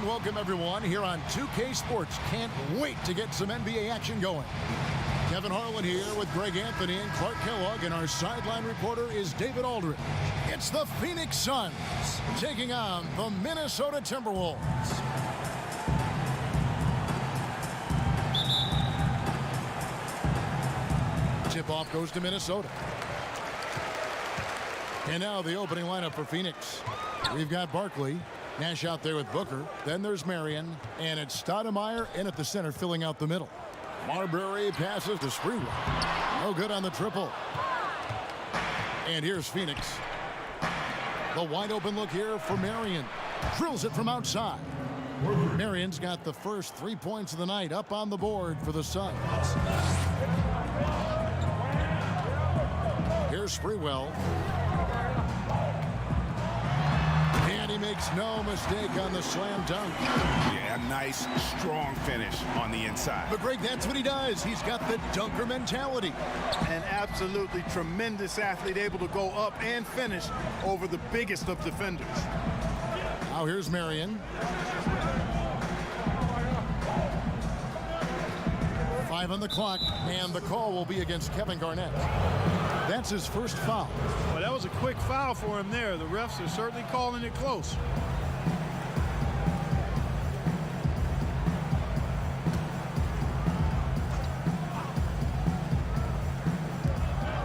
welcome everyone here on 2K Sports. Can't wait to get some NBA action going. Kevin Harlan here with Greg Anthony and Clark Kellogg, and our sideline reporter is David Aldridge. It's the Phoenix Suns taking on the Minnesota Timberwolves. Tip-off goes to Minnesota. And now the opening lineup for Phoenix. We've got Barkley. Nash out there with Booker. Then there's Marion. And it's Stoudemire in at the center, filling out the middle. Marbury passes to Sprewell. No good on the triple. And here's Phoenix. The wide open look here for Marion. Drills it from outside. Marion's got the first 3 points of the night up on the board for the Suns. Here's Sprewell. And he makes no mistake on the slam dunk. Yeah, nice, strong finish on the inside. But Greg, that's what he does. He's got the dunker mentality. An absolutely tremendous athlete, able to go up and finish over the biggest of defenders. Now here's Marion. 5 on the clock, and the call will be against Kevin Garnett. That's his first foul. Well, that was a quick foul for him there. The refs are certainly calling it close.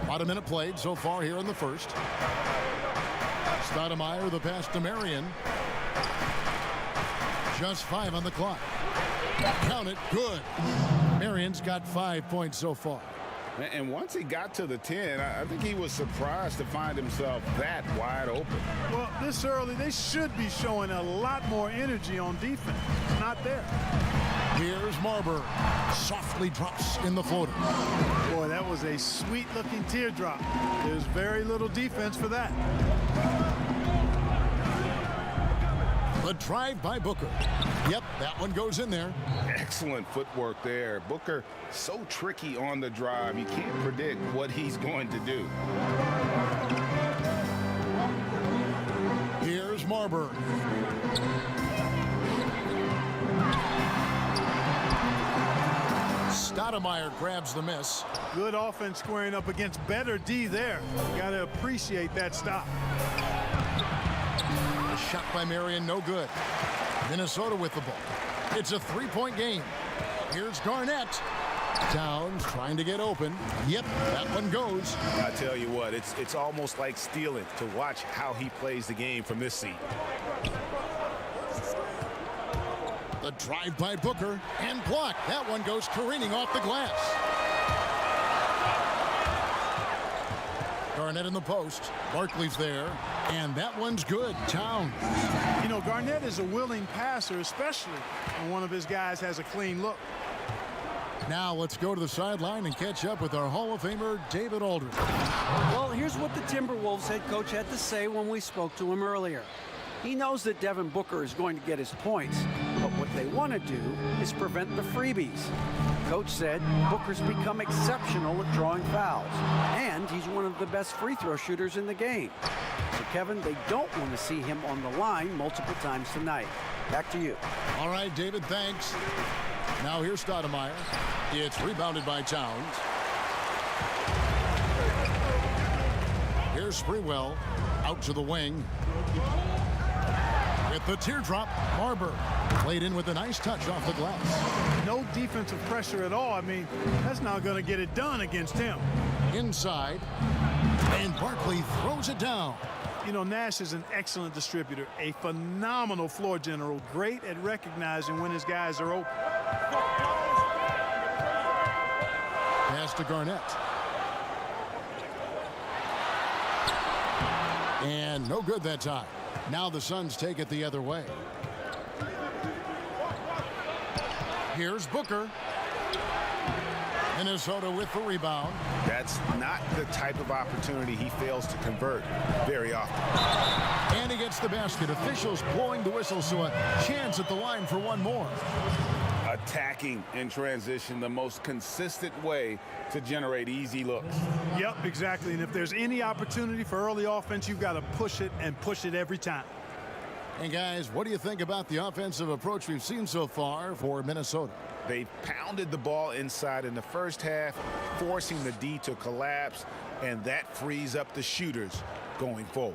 About a minute played so far here in the first. Stoudemire, the pass to Marion. Just 5 on the clock. Count it, good. Marion's got 5 points so far. And once he got to the 10, I think he was surprised to find himself that wide open. Well, this early, they should be showing a lot more energy on defense. It's not there. Here's Marbury. Softly drops in the floater. Boy, that was a sweet-looking teardrop. There's very little defense for that. The drive by Booker. Yep, that one goes in there. Excellent footwork there. Booker, so tricky on the drive. You can't predict what he's going to do. Here's Marbury. Stoudemire grabs the miss. Good offense squaring up against better D there. Got to appreciate that stop. A shot by Marion, no good. Minnesota with the ball. It's a 3-point game. Here's Garnett. Towns trying to get open. Yep, that one goes. I tell you what, it's almost like stealing to watch how he plays the game from this seat. The drive by Booker and blocked. That one goes careening off the glass. Garnett in the post. Barkley's there. And that one's good. Towns. You know, Garnett is a willing passer, especially when one of his guys has a clean look. Now let's go to the sideline and catch up with our Hall of Famer, David Aldridge. Well, here's what the Timberwolves head coach had to say when we spoke to him earlier. He knows that Devin Booker is going to get his points, but what they want to do is prevent the freebies. Coach said Booker's become exceptional at drawing fouls, and he's one of the best free throw shooters in the game. So, Kevin, they don't want to see him on the line multiple times tonight. Back to you. All right, David, thanks. Now here's Stoudemire. It's rebounded by Towns. Here's Sprewell out to the wing. With the teardrop, Marbury played in with a nice touch off the glass. No defensive pressure at all. I mean, that's not going to get it done against him. Inside, and Barkley throws it down. You know, Nash is an excellent distributor, a phenomenal floor general, great at recognizing when his guys are open. Pass to Garnett. And no good that time. Now the Suns take it the other way. Here's Booker. Minnesota with the rebound. That's not the type of opportunity he fails to convert very often. And he gets the basket. Officials blowing the whistle, so a chance at the line for one more. Attacking in transition, the most consistent way to generate easy looks. Yep, exactly. And if there's any opportunity for early offense, you've got to push it and push it every time. And guys, what do you think about the offensive approach we've seen so far for Minnesota? They pounded the ball inside in the first half, forcing the D to collapse, and that frees up the shooters going forward.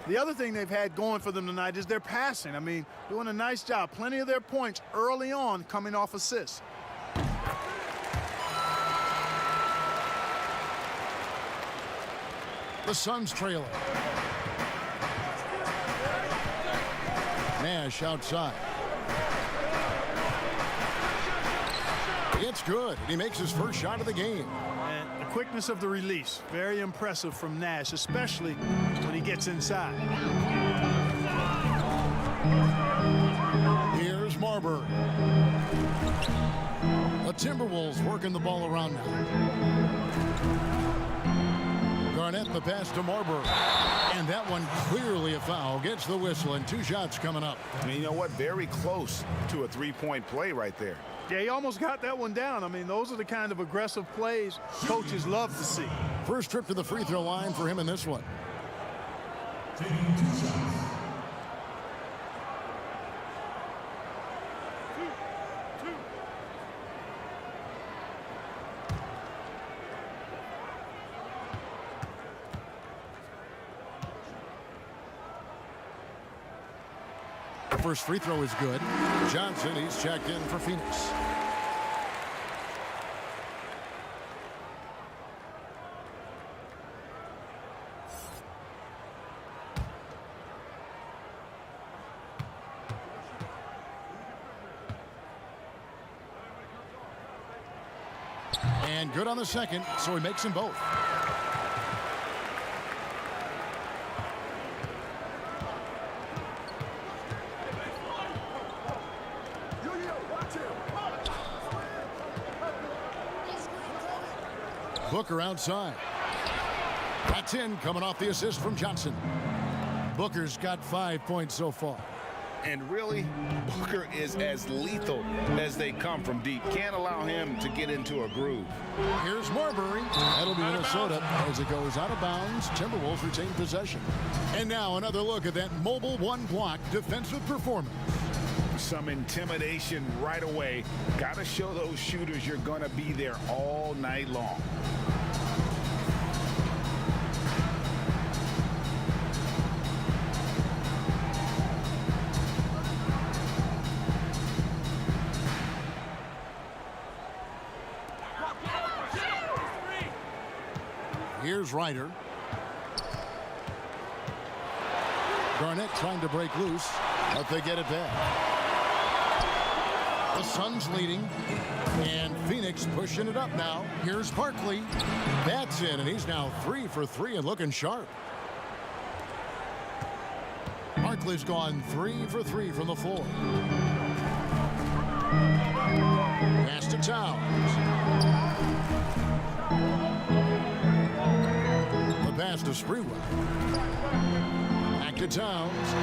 The other thing they've had going for them tonight is their passing. I mean, doing a nice job. Plenty of their points early on coming off assists. The Suns trailing. Nash outside. It's good. He makes his first shot of the game. And the quickness of the release, very impressive from Nash, especially when he gets inside. Here's Marbury. The Timberwolves working the ball around now. Garnett the pass to Marbury. And that one clearly a foul. Gets the whistle and 2 shots coming up. And you know what? Very close to a three-point play right there. Yeah, he almost got that one down. I mean, those are the kind of aggressive plays coaches love to see. First trip to the free throw line for him in this one. First free throw is good. Johnson, he's checked in for Phoenix. And good on the second, so he makes them both. Booker outside. That's in, coming off the assist from Johnson. Booker's got 5 points so far. And really, Booker is as lethal as they come from deep. Can't allow him to get into a groove. Here's Marbury. That'll be Minnesota as it goes out of bounds. Timberwolves retain possession. And now another look at that mobile one-block defensive performance. Some intimidation right away. Got to show those shooters you're going to be there all night long. Here's Ryder. Garnett trying to break loose, but they get it back. The Suns leading, and Phoenix pushing it up now. Here's Barkley. That's in, and he's now 3 for 3 and looking sharp. Barkley's gone 3 for 3 from the floor. Pass to Towns. The pass to Sprewell. Back to Towns.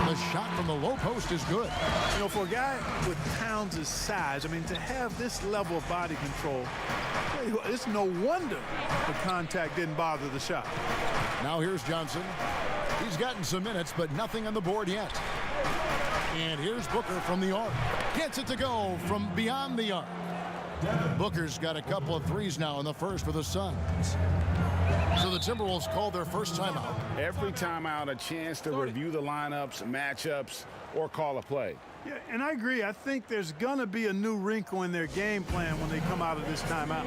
The shot from the low post is good. You know, for a guy with Towns' size, I mean, to have this level of body control, it's no wonder the contact didn't bother the shot. Now here's Johnson. He's gotten some minutes, but nothing on the board yet. And here's Booker from the arc. Gets it to go from beyond the arc. Booker's got a couple of threes now in the first for the Suns. So the Timberwolves called their first timeout. Every timeout, a chance to review the lineups, matchups, or call a play. Yeah, and I agree. I think there's going to be a new wrinkle in their game plan when they come out of this timeout.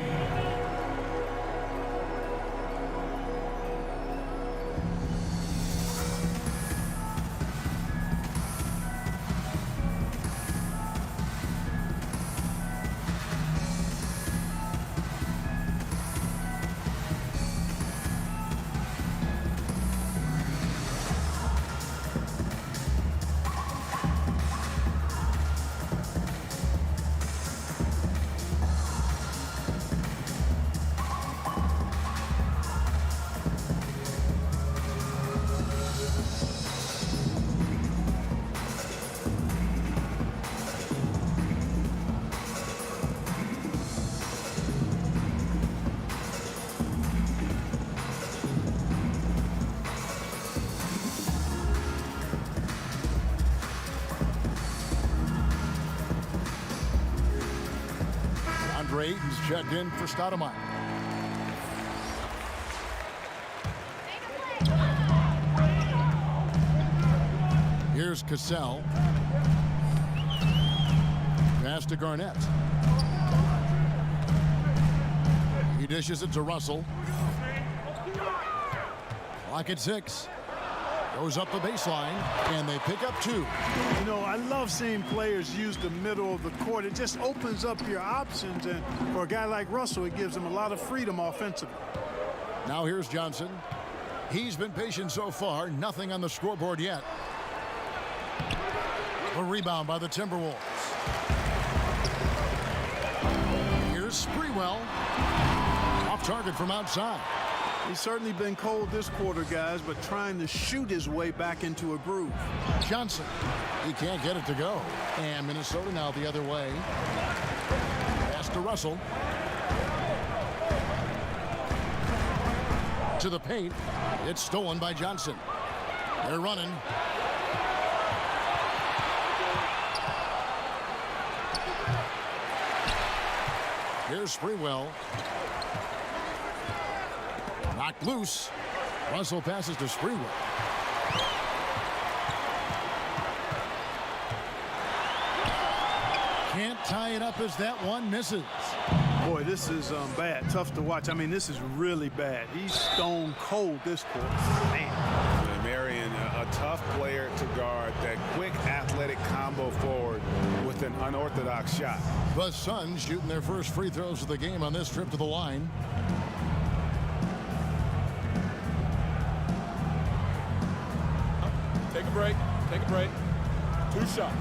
Aiton's checked in for Stoudemire. Here's Cassell. Pass to Garnett. He dishes it to Russell. Clock at 6. Goes up the baseline, and they pick up 2. You know, I love seeing players use the middle of the court. It just opens up your options, and for a guy like Russell, it gives him a lot of freedom offensively. Now here's Johnson. He's been patient so far. Nothing on the scoreboard yet. A rebound by the Timberwolves. Here's Sprewell. Off target from outside. He's certainly been cold this quarter, guys, but trying to shoot his way back into a groove. Johnson. He can't get it to go. And Minnesota now the other way. Pass to Russell. To the paint. It's stolen by Johnson. They're running. Here's Sprewell. Knocked loose. Russell passes to Sprewell. Can't tie it up as that one misses. Boy, this is bad. Tough to watch. I mean, this is really bad. He's stone cold this quarter. Man. And Marion, a tough player to guard. That quick athletic combo forward with an unorthodox shot. The Suns shooting their first free throws of the game on this trip to the line. Take a break. Take a break. 2 shots.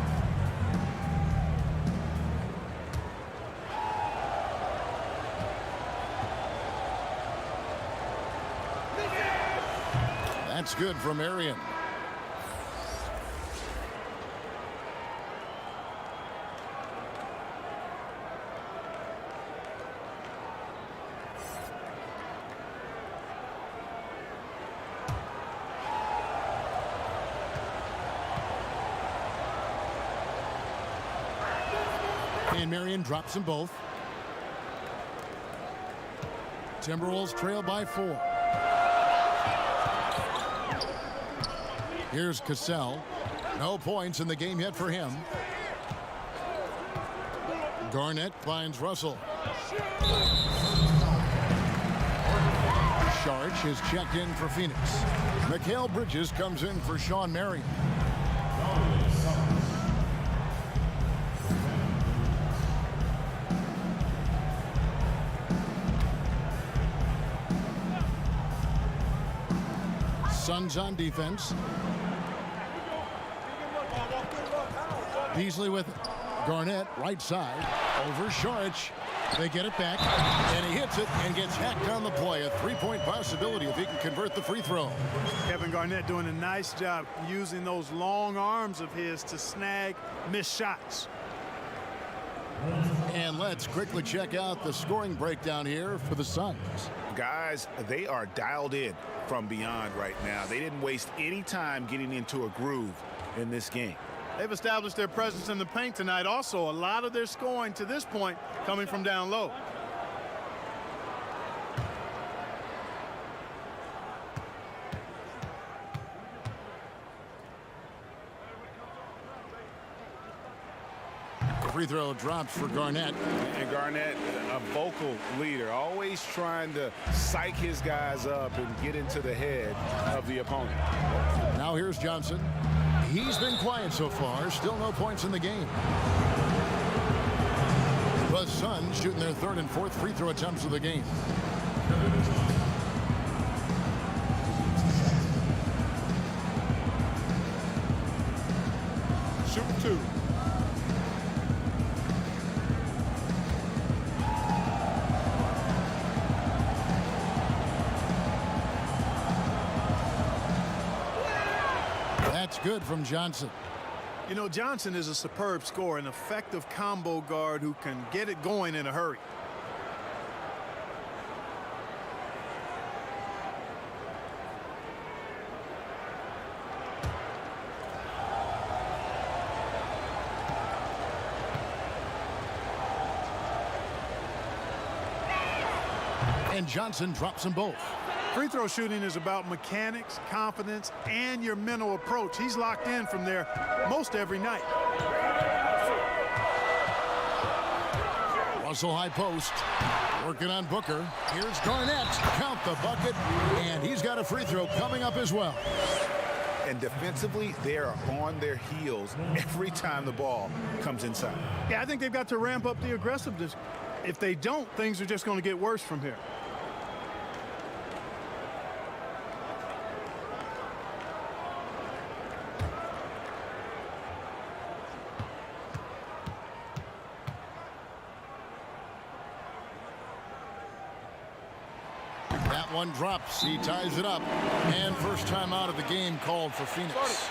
That's good from Marion. And Marion drops them both. Timberwolves trail by 4. Here's Cassell. No points in the game yet for him. Garnett finds Russell. Sharch is checked in for Phoenix. Mikal Bridges comes in for Shawn Marion. Suns on defense. Beasley with it. Garnett, right side. Over Sharch. They get it back. And he hits it and gets hacked on the play. A 3-point possibility if he can convert the free throw. Kevin Garnett doing a nice job using those long arms of his to snag missed shots. And let's quickly check out the scoring breakdown here for the Suns. Guys, they are dialed in from beyond right now. They didn't waste any time getting into a groove in this game. They've established their presence in the paint tonight. Also, a lot of their scoring to this point coming from down low. Free throw drops for Garnett. And Garnett, a vocal leader, always trying to psych his guys up and get into the head of the opponent. Now here's Johnson. He's been quiet so far. Still no points in the game. The Suns shooting their 3rd and 4th free throw attempts of the game. Shoot 2. That's good from Johnson. You know, Johnson is a superb scorer, an effective combo guard who can get it going in a hurry. And Johnson drops them both. Free throw shooting is about mechanics, confidence, and your mental approach. He's locked in from there most every night. Russell high post. Working on Booker. Here's Garnett. Count the bucket. And he's got a free throw coming up as well. And defensively, they are on their heels every time the ball comes inside. Yeah, I think they've got to ramp up the aggressiveness. If they don't, things are just going to get worse from here. That one drops. He ties it up. And first time out of the game called for Phoenix.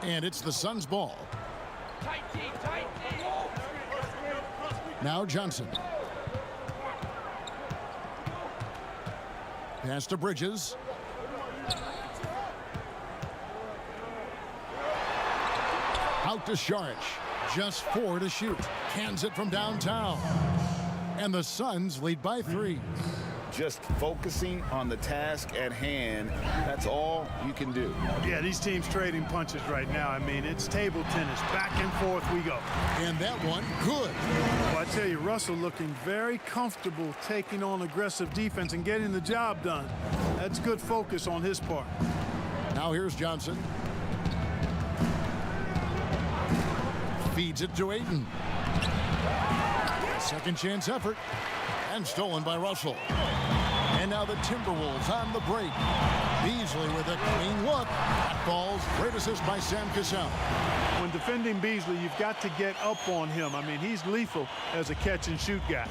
And it's the Suns' ball. Now Johnson. Pass to Bridges. Out to Saric. Just 4 to shoot. Cans it from downtown. And the Suns lead by 3. Just focusing on the task at hand, that's all you can do. Yeah, these teams trading punches right now. I mean, it's table tennis. Back and forth we go. And that one, good. Well, I tell you, Russell looking very comfortable taking on aggressive defense and getting the job done. That's good focus on his part. Now here's Johnson. Feeds it to Ayton. Second chance effort. And stolen by Russell. And now the Timberwolves on the break. Beasley with a clean look. That ball's great assist by Sam Cassell. When defending Beasley, you've got to get up on him. I mean, he's lethal as a catch-and-shoot guy.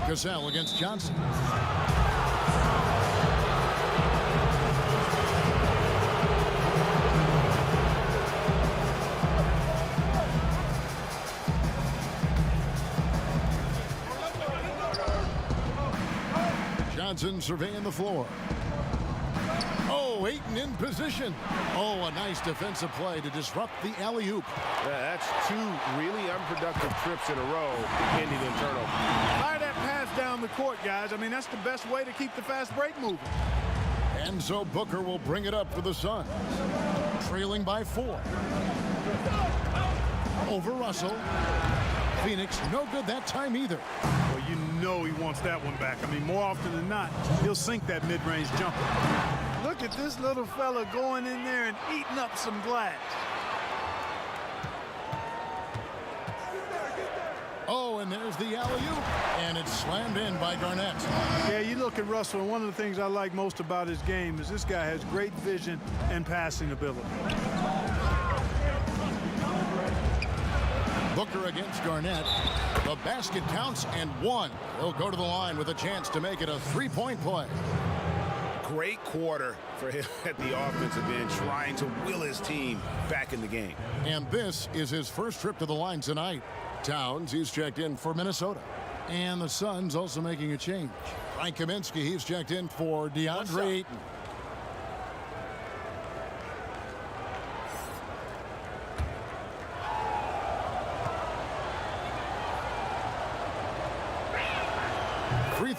Cassell against Johnson. Johnson surveying the floor. Oh, Ayton in position. Oh, a nice defensive play to disrupt the alley-oop. That's 2 really unproductive trips in a row, ending in turnover. Fire that pass down the court, guys. I mean, that's the best way to keep the fast break moving. And so Booker will bring it up for the Suns. Trailing by 4. Over Russell. Phoenix, no good that time either. Well, you know he wants that one back. I mean, more often than not, he'll sink that mid-range jumper. Look at this little fella going in there and eating up some glass. Oh, and there's the alley-oop. And it's slammed in by Garnett. Yeah, you look at Russell, and one of the things I like most about his game is this guy has great vision and passing ability. Booker against Garnett. The basket counts and 1. He'll go to the line with a chance to make it a 3-point play. Great quarter for him at the offensive end, trying to will his team back in the game. And this is his first trip to the line tonight. Towns, he's checked in for Minnesota. And the Suns also making a change. Frank Kaminsky, he's checked in for DeAndre Ayton.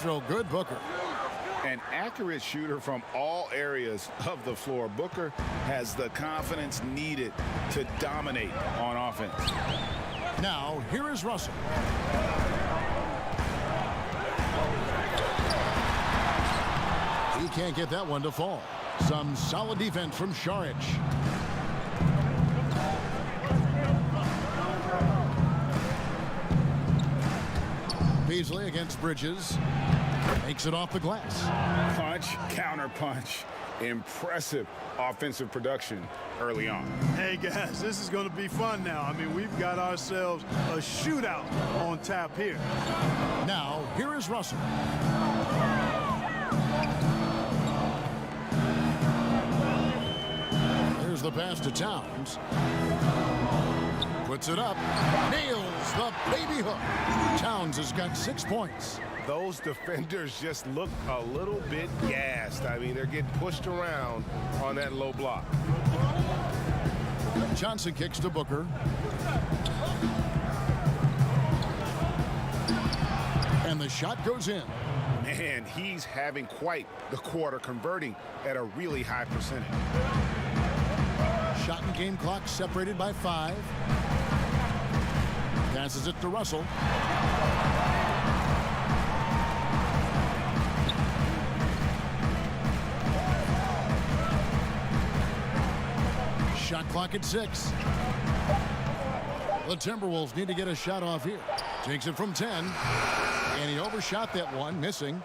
throw good, Booker. An accurate shooter from all areas of the floor. Booker has the confidence needed to dominate on offense. Now, here is Russell. He can't get that one to fall. Some solid defense from Šarić. Beasley against Bridges. Makes it off the glass. Punch, counter punch. Impressive offensive production early on. Hey, guys, this is going to be fun now. I mean, we've got ourselves a shootout on tap here. Now, here is Russell. Here's the pass to Towns. Puts it up. Nails the baby hook. Towns has got 6 points. Those defenders just look a little bit gassed. I mean, they're getting pushed around on that low block. Johnson kicks to Booker. And the shot goes in. Man, he's having quite the quarter, converting at a really high percentage. Shot and game clock separated by 5. Passes it to Russell. Shot clock at 6. The Timberwolves need to get a shot off here. Takes it from 10. And he overshot that one, missing.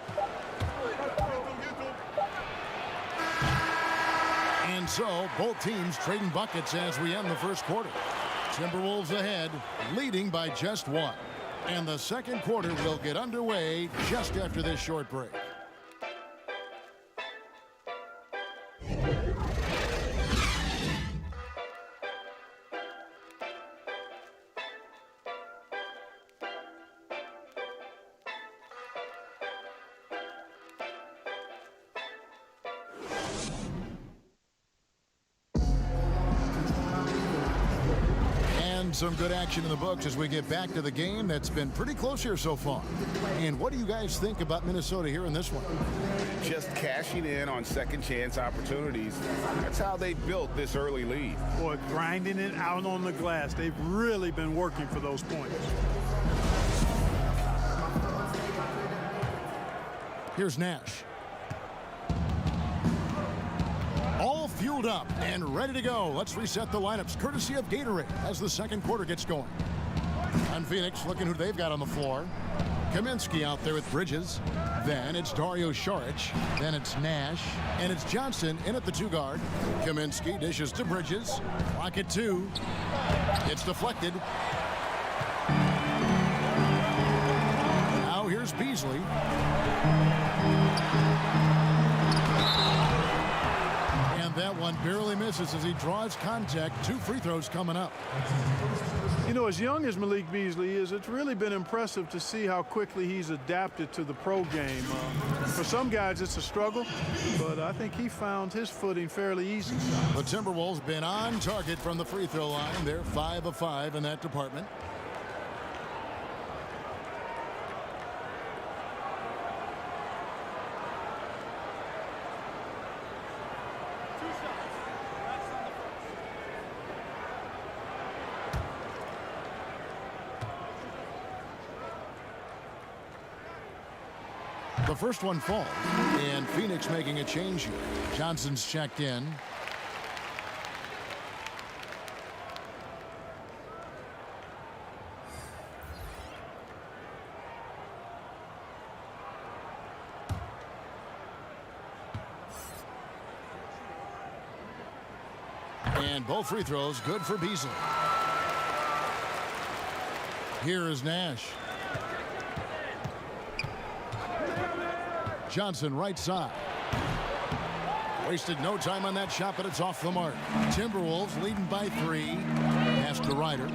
And so, both teams trading buckets as we end the first quarter. Timberwolves ahead, leading by just 1. And the second quarter will get underway just after this short break. Some good action in the books as we get back to the game that's been pretty close here so far. And what do you guys think about Minnesota here in this one? Just cashing in on second chance opportunities. That's how they built this early lead. Boy, grinding it out on the glass. They've really been working for those points. Here's Nash. All fueled up and ready to go. Let's reset the lineups courtesy of Gatorade as the second quarter gets going. On Phoenix, looking who they've got on the floor. Kaminsky out there with Bridges. Then it's Dario Šarić. Then it's Nash. And it's Johnson in at the 2 guard. Kaminsky dishes to Bridges. Clock at 2. It's deflected. Now here's Beasley. That one barely misses as he draws contact. 2 free throws coming up. You know, as young as Malik Beasley is, it's really been impressive to see how quickly he's adapted to the pro game. For some guys, it's a struggle, but I think he found his footing fairly easy. The Timberwolves been on target from the free throw line. They're 5 of 5 in that department. The first one falls, and Phoenix making a change here. Johnson's checked in. And both free throws good for Beasley. Here is Nash. Johnson right side. Wasted no time on that shot, but it's off the mark. Timberwolves leading by 3. Pass to Ryder.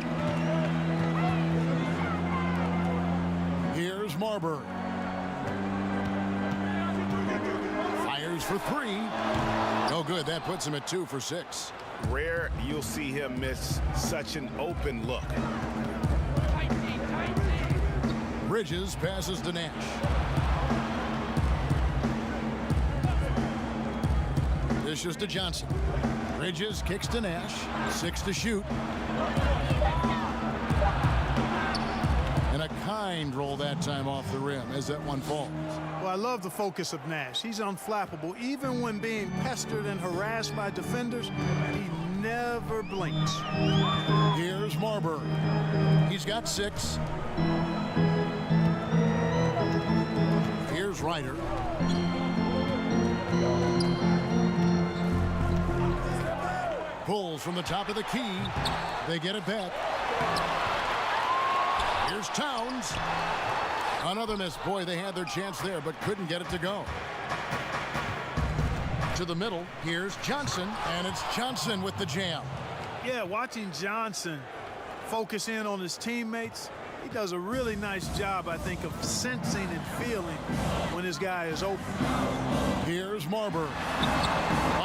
Here's Marbury. Fires for 3. No good. That puts him at 2 for 6. Rare you'll see him miss such an open look. Bridges passes to Nash. Dishes to Johnson. Bridges kicks to Nash. 6 to shoot. And a kind roll that time off the rim as that one falls. Well, I love the focus of Nash. He's unflappable. Even when being pestered and harassed by defenders, he never blinks. Here's Marbury. He's got 6. Here's Ryder. Pulls from the top of the key. They get it back. Here's Towns. Another miss. Boy, they had their chance there, but couldn't get it to go. To the middle. Here's Johnson, and it's Johnson with the jam. Yeah, watching Johnson focus in on his teammates, he does a really nice job, I think, of sensing and feeling when his guy is open. Here's Marbury.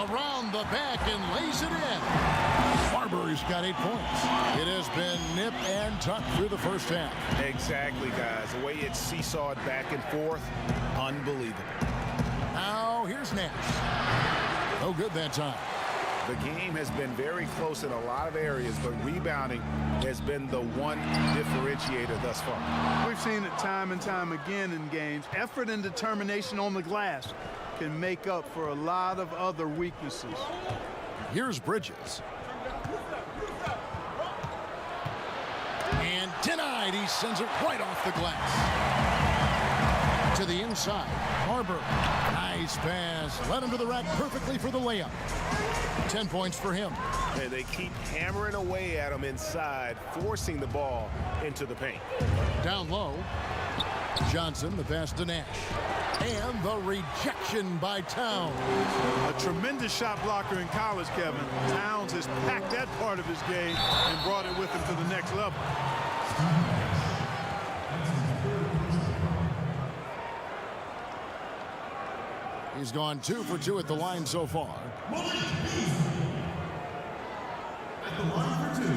Around the back and lays it in. Marbury's got 8 points. It has been nip and tuck through the first half. Exactly, guys. The way it's seesawed back and forth, unbelievable. Now here's Nash. No good that time. The game has been very close in a lot of areas, but rebounding has been the one differentiator thus far. We've seen it time and time again in games. Effort and determination on the glass can make up for a lot of other weaknesses. Here's Bridges. And denied. He sends it right off the glass. To the inside. Marbury. Nice pass. Led him to the rack perfectly for the layup. 10 points for him. And they keep hammering away at him inside, forcing the ball into the paint. Down low. Johnson, the pass to Nash. And the rejection by Towns. A tremendous shot blocker in college, Kevin. Towns has packed that part of his game and brought it with him to the next level. He's gone 2 for 2 at the line so far. At the line for 2.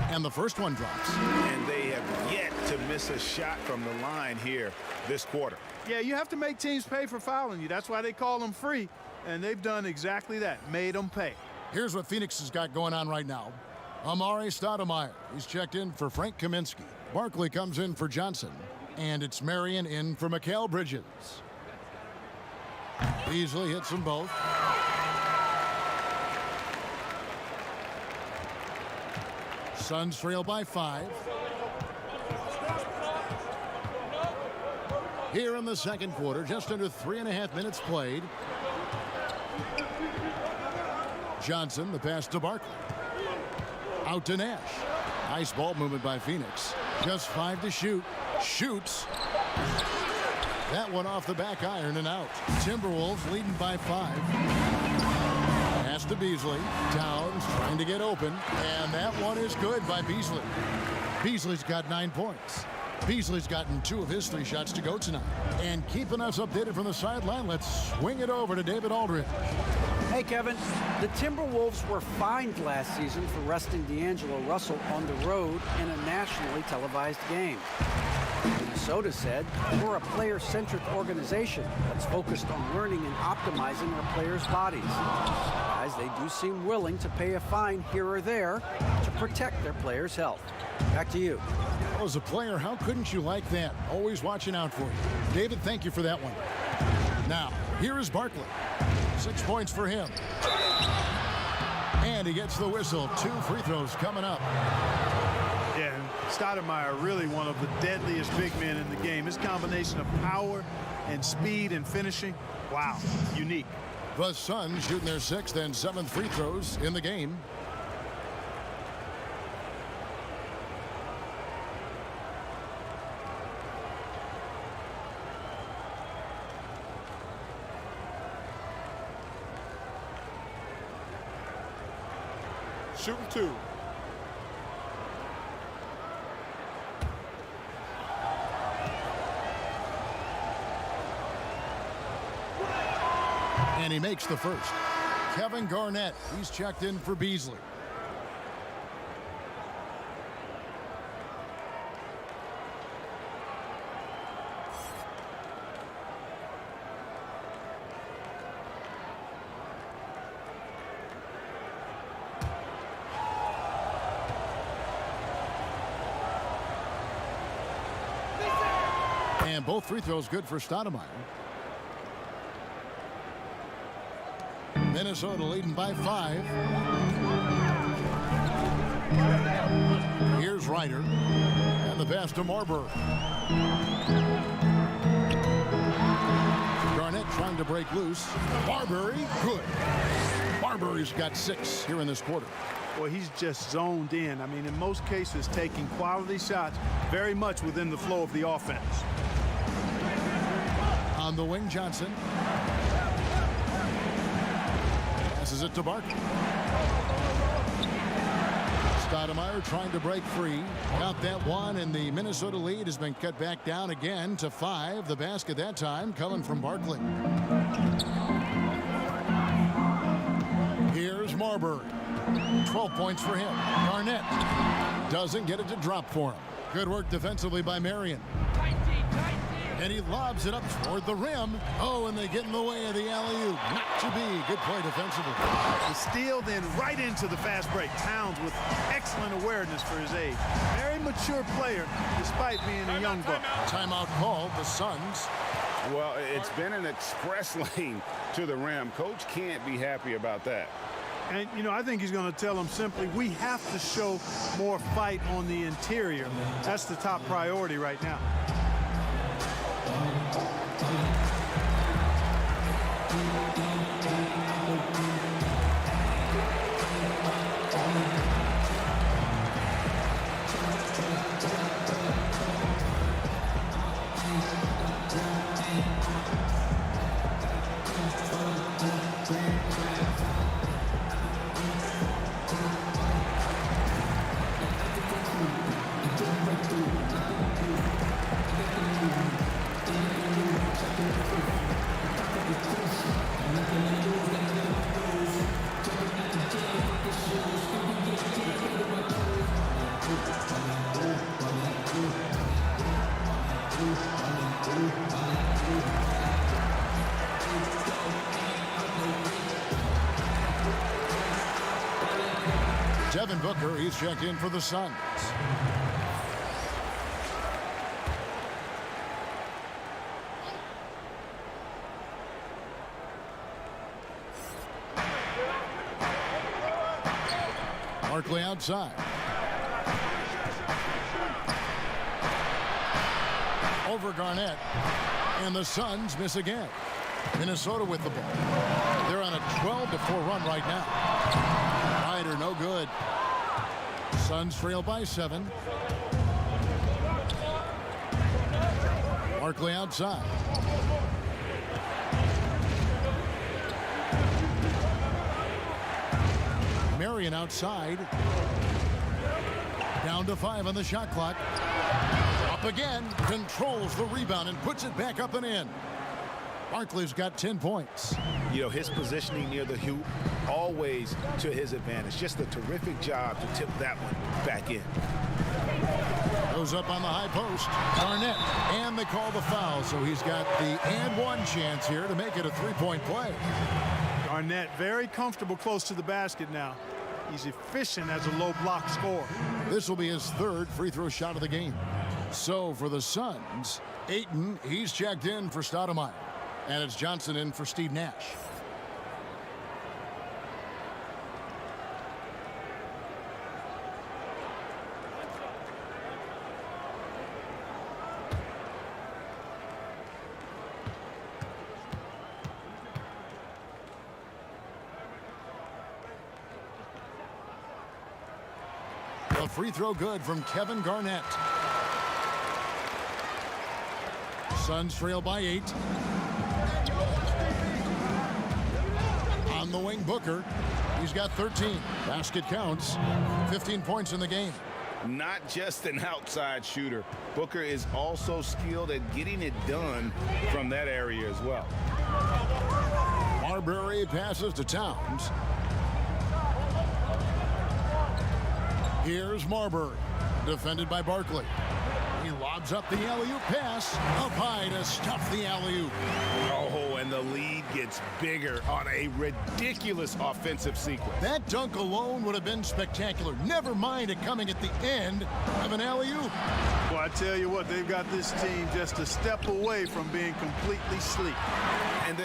And the first one drops. And they have yet to miss a shot from the line here this quarter. Yeah, you have to make teams pay for fouling you. That's why they call them free. And they've done exactly that, made them pay. Here's what Phoenix has got going on right now. Amari Stoudemire. He's checked in for Frank Kaminsky. Barkley comes in for Johnson. And it's Marion in for Mikal Bridges. Beasley hits them both. Suns trail by 5. Here in the second quarter, just under 3.5 minutes played. Johnson, the pass to Barkley. Out to Nash. Nice ball movement by Phoenix. Just 5 to shoot. Shoots. That one off the back iron and out. Timberwolves leading by 5. Pass to Beasley. Towns trying to get open. And that one is good by Beasley. Beasley's got 9 points. Beasley's gotten 2 of his 3 shots to go tonight. And keeping us updated from the sideline, let's swing it over to David Aldridge. Hey, Kevin. The Timberwolves were fined last season for resting D'Angelo Russell on the road in a nationally televised game. Minnesota said, we're a player-centric organization that's focused on learning and optimizing our players' bodies. Guys, they do seem willing to pay a fine here or there to protect their players' health. Back to you. Well, as a player, how couldn't you like that? Always watching out for you. David, thank you for that one. Now, here is Barkley. 6 points for him. And he gets the whistle. 2 free throws coming up. Yeah, Stoudemire really one of the deadliest big men in the game. His combination of power and speed and finishing, wow, unique. The Suns shooting their 6th and 7th free throws in the game. Shooting 2. And he makes the first. Kevin Garnett, he's checked in for Beasley. And both free throws good for Stoudemire. Minnesota leading by 5. Here's Ryder. And the pass to Marbury. Garnett trying to break loose. Marbury, good. Marbury's got 6 here in this quarter. Well, he's just zoned in. I mean, in most cases, taking quality shots very much within the flow of the offense. On the wing, Johnson. Passes it to Barkley. Stoudemire trying to break free. Got that one, and the Minnesota lead has been cut back down again to 5. The basket that time coming from Barkley. Here's Marbury. 12 points for him. Garnett doesn't get it to drop for him. Good work defensively by Marion. And he lobs it up toward the rim. Oh, and they get in the way of the alley-oop. Not to be. Good play defensively. The steal then right into the fast break. Towns with excellent awareness for his age. Very mature player despite being a young buck. Timeout called. The Suns. Well, it's been an express lane to the rim. Coach can't be happy about that. And, you know, I think he's going to tell them simply, we have to show more fight on the interior. That's the top priority right now. Devin Booker, he's checked in for the Suns. Barkley outside. Over Garnett. And the Suns miss again. Minnesota with the ball. They're on a 12-4 run right now. Ryder, no good. Suns trail by 7. Barkley outside. Marion outside. Down to 5 on the shot clock. Up again. Controls the rebound and puts it back up and in. Barkley's got 10 points. You know, his positioning near the hoop, always to his advantage. Just a terrific job to tip that one back in. Goes up on the high post. Garnett. And they call the foul, so he's got the and one chance here to make it a 3-point play. Garnett very comfortable close to the basket now. He's efficient as a low block scorer. This will be his 3rd free throw shot of the game. So for the Suns, Ayton, he's checked in for Stoudemire. And it's Johnson in for Steve Nash. A free throw good from Kevin Garnett. Suns trail by 8. On the wing, Booker. He's got 13. Basket counts. 15 points in the game. Not just an outside shooter. Booker is also skilled at getting it done from that area as well. Marbury passes to Towns. Here's Marbury, defended by Barkley. He lobs up the alley-oop pass, up high to stuff the alley-oop. Oh, and the lead gets bigger on a ridiculous offensive sequence. That dunk alone would have been spectacular. Never mind it coming at the end of an alley-oop. Well, I tell you what, they've got this team just a step away from being completely sleek.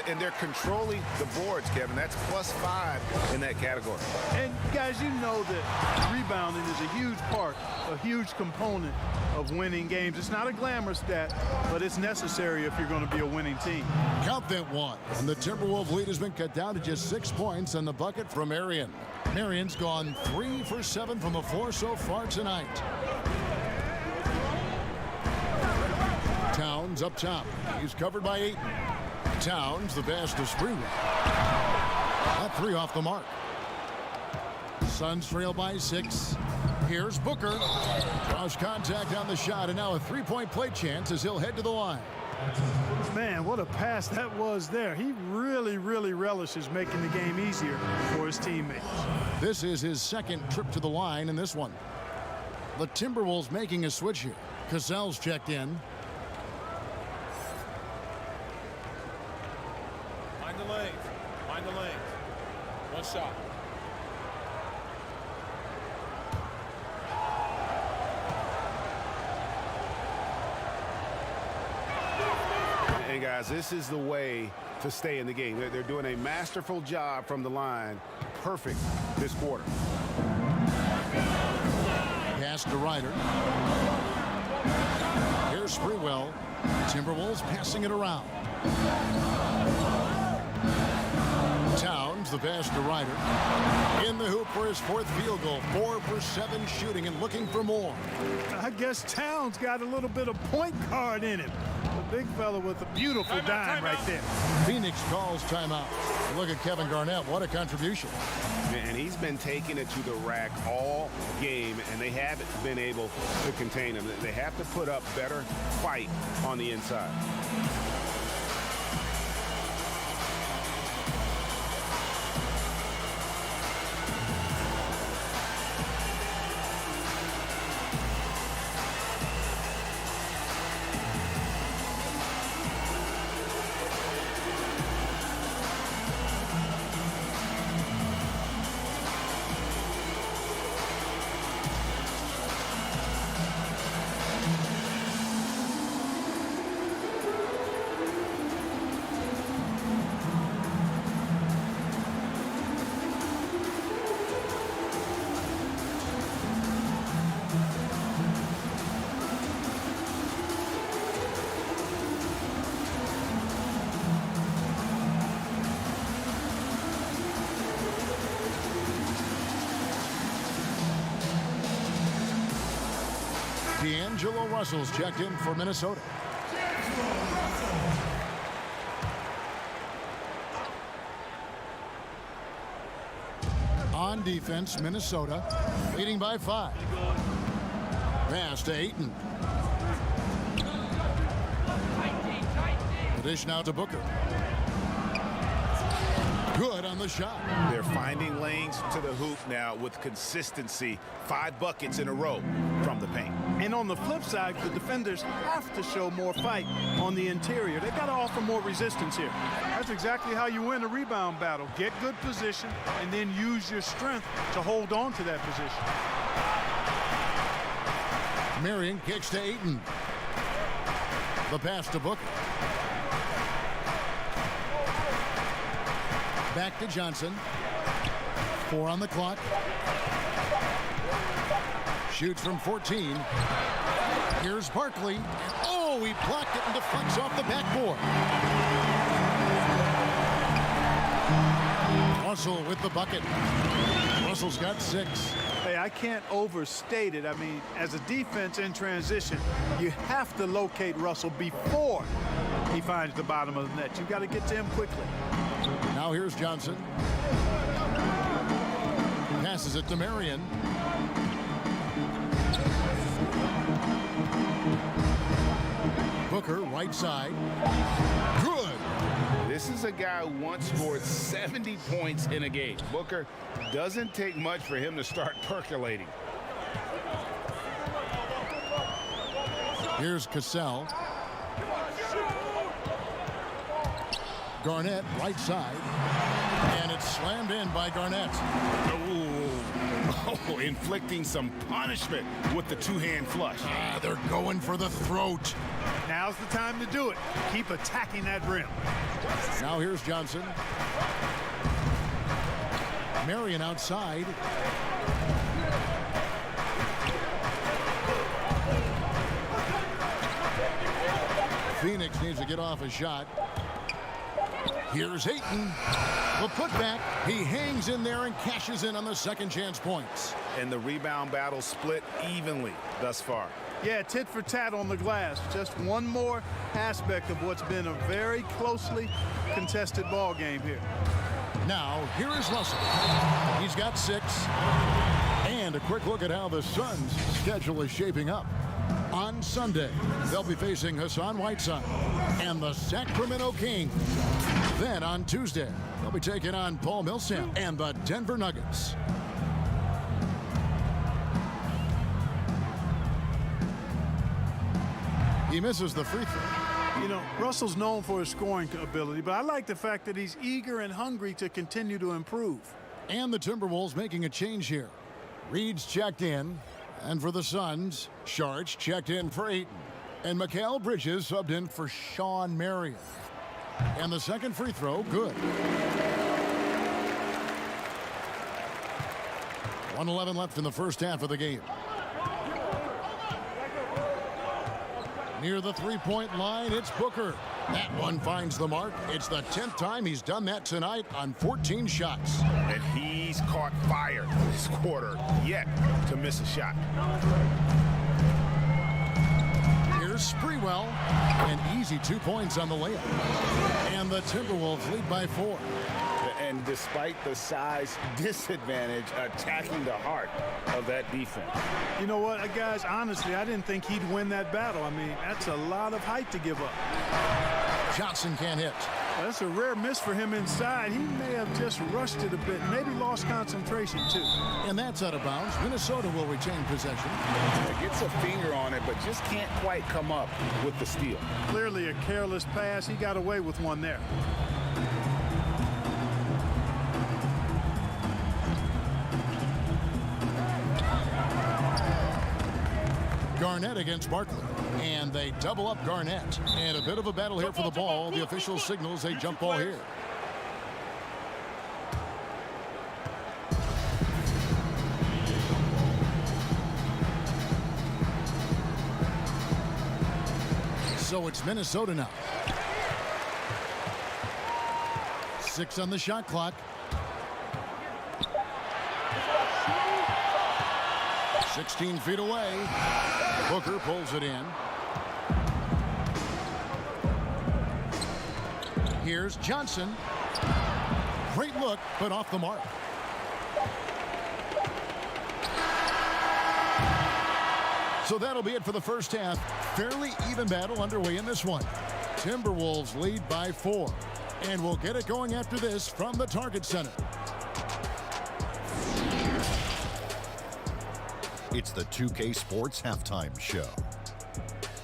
And they're controlling the boards, Kevin. That's +5 in that category. And guys, you know that rebounding is a huge part, a huge component of winning games. It's not a glamour stat, but it's necessary if you're going to be a winning team. Count that one. And the Timberwolves lead has been cut down to just 6 points and the bucket from Marion. Marion's gone 3 for 7 from the floor so far tonight. Towns up top. He's covered by Ayton. Towns, the pass to Sprewell. That 3 off the mark. Suns trail by 6. Here's Booker. Cross contact on the shot, and now a 3-point play chance as he'll head to the line. Man, what a pass that was there. He really relishes making the game easier for his teammates. This is his second trip to the line in this one. The Timberwolves making a switch here. Cassell's checked in. Mind the lanes. Mind the lanes. One shot. And guys, this is the way to stay in the game. They're doing a masterful job from the line. Perfect this quarter. Pass to Ryder. Here's Sprewell. Timberwolves passing it around. Towns, the pass to Ryder. In the hoop for his 4th field goal. 4 for 7 shooting and looking for more. I guess Towns got a little bit of point guard in him. The big fella with a beautiful dime right there. Phoenix calls timeout. Look at Kevin Garnett. What a contribution. And he's been taking it to the rack all game, and they haven't been able to contain him. They have to put up better fight on the inside. D'Angelo Russell's checked in for Minnesota. On defense, Minnesota leading by 5. Pass to Ayton. The dish now to Booker. Good on the shot. They're finding lanes to the hoop now with consistency. 5 buckets in a row from the paint. And on the flip side, the defenders have to show more fight on the interior. They've got to offer more resistance here. That's exactly how you win a rebound battle. Get good position and then use your strength to hold on to that position. Marion kicks to Ayton. The pass to Booker. Back to Johnson. 4 on the clock. Shoots from 14. Here's Barkley. Oh, he blocked it and deflects off the backboard. Russell with the bucket. Russell's got 6. Hey, I can't overstate it. I mean, as a defense in transition, you have to locate Russell before he finds the bottom of the net. You've got to get to him quickly. Now here's Johnson. Passes it to Marion. Booker, right side. Good. This is a guy who once scored 70 points in a game. Booker, doesn't take much for him to start percolating. Here's Cassell. Garnett, right side. And it's slammed in by Garnett. Oh, inflicting some punishment with the two-hand flush. They're going for the throat. Now's the time to do it. Keep attacking that rim. Now here's Johnson. Marion outside. Phoenix needs to get off a shot. Here's Ayton. The putback. He hangs in there and cashes in on the second chance points. And the rebound battle split evenly thus far. Yeah, tit for tat on the glass. Just one more aspect of what's been a very closely contested ball game here. Now, here is Russell. He's got 6. And a quick look at how the Suns' schedule is shaping up. On Sunday, they'll be facing Hassan Whiteside and the Sacramento Kings. Then on Tuesday, they'll be taking on Paul Millsap and the Denver Nuggets. He misses the free throw. You know, Russell's known for his scoring ability, but I like the fact that he's eager and hungry to continue to improve. And the Timberwolves making a change here. Reed's checked in. And for the Suns, Sharch checked in for Ayton. And Mikal Bridges subbed in for Sean Marion. And the second free throw, good. 1:11 left in the first half of the game. Near the three-point line, it's Booker. That one finds the mark. It's the 10th time he's done that tonight on 14 shots. And he's caught fire this quarter yet to miss a shot. Here's Sprewell. An easy 2 points on the layup. And the Timberwolves lead by 4. And despite the size disadvantage, attacking the heart of that defense. You know what, guys, honestly, I didn't think he'd win that battle. I mean, that's a lot of height to give up. Johnson can't hit. That's a rare miss for him inside. He may have just rushed it a bit, maybe lost concentration, too. And that's out of bounds. Minnesota will retain possession. Gets a finger on it, but just can't quite come up with the steal. Clearly a careless pass. He got away with one there. Garnett against Barkley. And they double up Garnett. And a bit of a battle here for the ball. The official signals a jump ball here. So it's Minnesota now. 6 on the shot clock. 16 feet away. Booker pulls it in. Here's Johnson. Great look, but off the mark. So that'll be it for the first half. Fairly even battle underway in this one. Timberwolves lead by 4. And we'll get it going after this from the Target Center. It's the 2K Sports Halftime Show.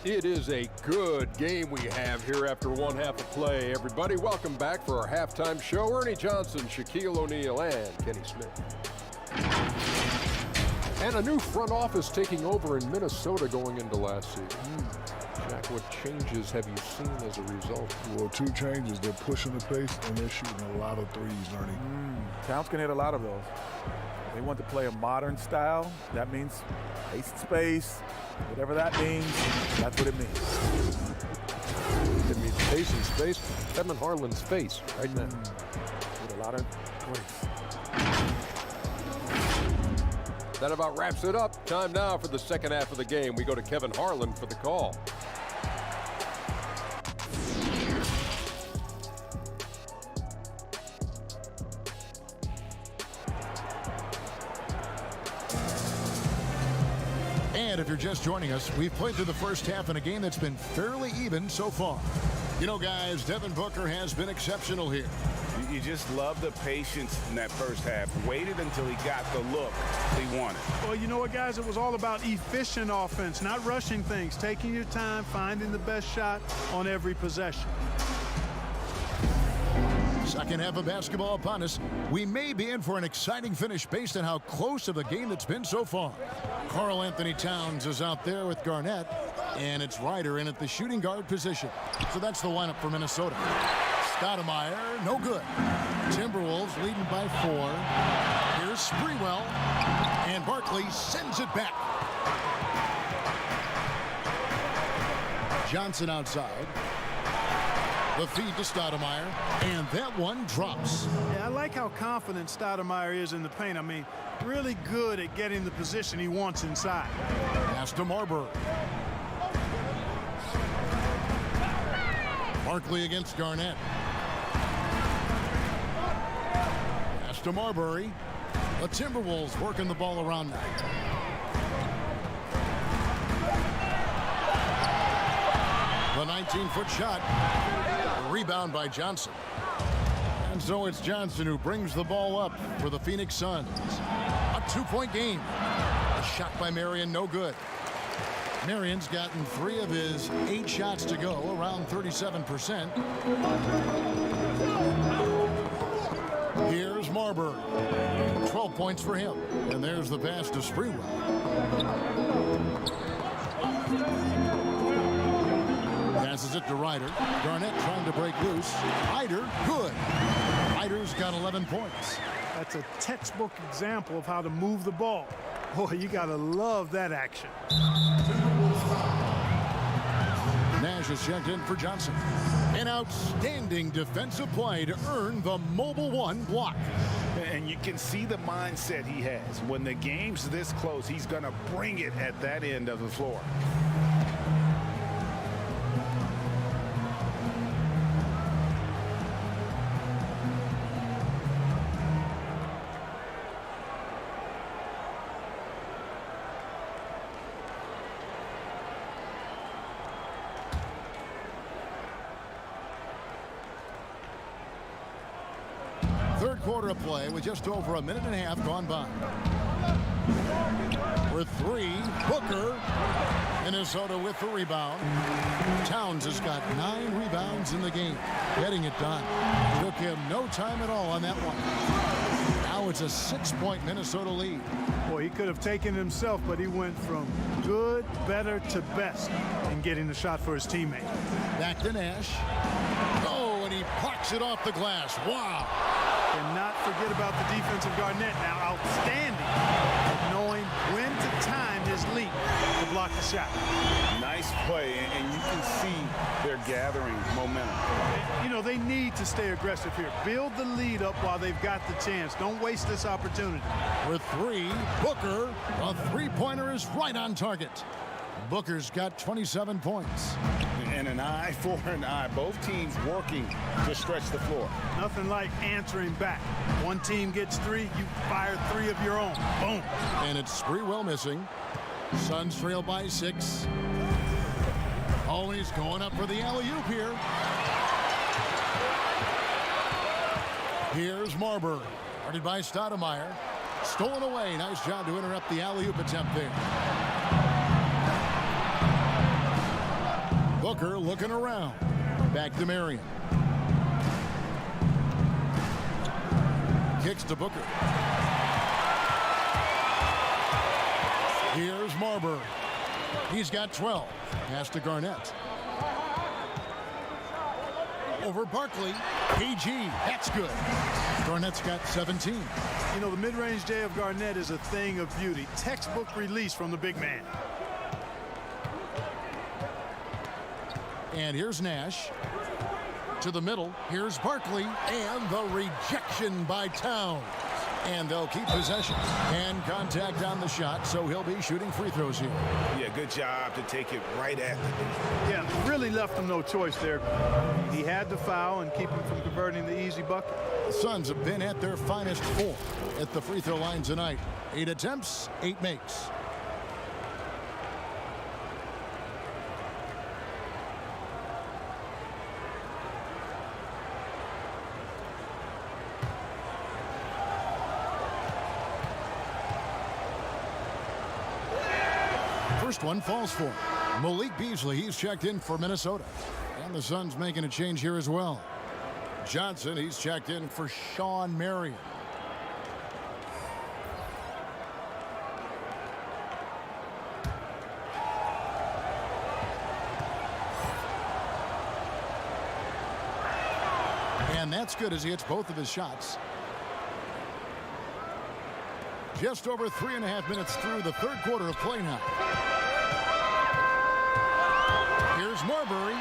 It is a good game we have here after one half of play. Everybody, welcome back for our halftime show. Ernie Johnson, Shaquille O'Neal, and Kenny Smith. And a new front office taking over in Minnesota going into last season. Jack, what changes have you seen as a result? Well, 2 changes. They're pushing the pace, and they're shooting a lot of threes, Ernie. Towns can hit a lot of those. They want to play a modern style. That means pace and space. Whatever that means, that's what it means. It means pace and space. Kevin Harlan's face right now. With a lot of grace. That about wraps it up. Time now for the second half of the game. We go to Kevin Harlan for the call. And if you're just joining us, we've played through the first half in a game that's been fairly even so far. You know, guys, Devin Booker has been exceptional here. You just love the patience in that first half. Waited until he got the look he wanted. Well, you know what, guys? It was all about efficient offense, not rushing things, taking your time, finding the best shot on every possession. Second half of basketball upon us. We may be in for an exciting finish based on how close of the game it's been so far. Karl Anthony Towns is out there with Garnett, and it's Ryder in at the shooting guard position. So that's the lineup for Minnesota. Stoudemire, no good. Timberwolves leading by 4. Here's Sprewell, and Barkley sends it back. Johnson outside. The feed to Stoudemire, and that one drops. Yeah, I like how confident Stoudemire is in the paint. I mean, really good at getting the position he wants inside. Pass to Marbury. Barkley against Garnett. Pass to Marbury. The Timberwolves working the ball around now. The 19-foot shot. Rebound by Johnson. And so it's Johnson who brings the ball up for the Phoenix Suns. A 2-point game. A shot by Marion, no good. Marion's gotten 3 of his 8 shots to go, around 37%. Here's Marbury. 12 points for him. And there's the pass to Sprewell. Passes it to Ryder. Garnett trying to break loose. Ryder, good. Ryder's got 11 points. That's a textbook example of how to move the ball. Boy, you got to love that action. Nash is checked in for Johnson. An outstanding defensive play to earn the Mobile One block. And you can see the mindset he has. When the game's this close, he's going to bring it at that end of the floor. Third quarter of play with just over a minute and a half gone by. For 3, Booker. Minnesota with the rebound. Towns has got 9 rebounds in the game. Getting it done. Took him no time at all on that one. Now it's a 6-point Minnesota lead. Boy, he could have taken it himself, but he went from good, better to best in getting the shot for his teammate. Back to Nash. Oh, and he plucks it off the glass. Wow. Cannot forget about the defense of Garnett now. Outstanding at knowing when to time his leap to block the shot. Nice play, and you can see they're gathering momentum. You know, they need to stay aggressive here. Build the lead up while they've got the chance. Don't waste this opportunity. With 3, Booker. A 3-pointer is right on target. Booker's got 27 points. And an eye for an eye. Both teams working to stretch the floor. Nothing like answering back. One team gets 3, you fire 3 of your own. Boom. And it's Sprewell missing. Suns trail by 6. Oh, he's going up for the alley-oop here. Here's Marbury. Guarded by Stoudemire. Stolen away. Nice job to interrupt the alley-oop attempt there. Booker looking around. Back to Marion. Kicks to Booker. Here's Marbury. He's got 12. Pass to Garnett. Over Barkley. PG. That's good. Garnett's got 17. You know, the mid-range J of Garnett is a thing of beauty. Textbook release from the big man. And here's Nash. To the middle. Here's Barkley. And the rejection by Towns. And they'll keep possession. And contact on the shot, so he'll be shooting free throws here. Yeah, good job to take it right at the knee. Yeah, really left him no choice there. He had to foul and keep him from converting the easy bucket. The Suns have been at their finest 4 at the free throw line tonight. 8 attempts, 8 makes. first one falls for him. Malik Beasley, he's checked in for Minnesota. And the Suns making a change here as well. Johnson, he's checked in for Sean Marion. And that's good as he hits both of his shots. Just over 3.5 minutes through the third quarter of play now. Here's Marbury.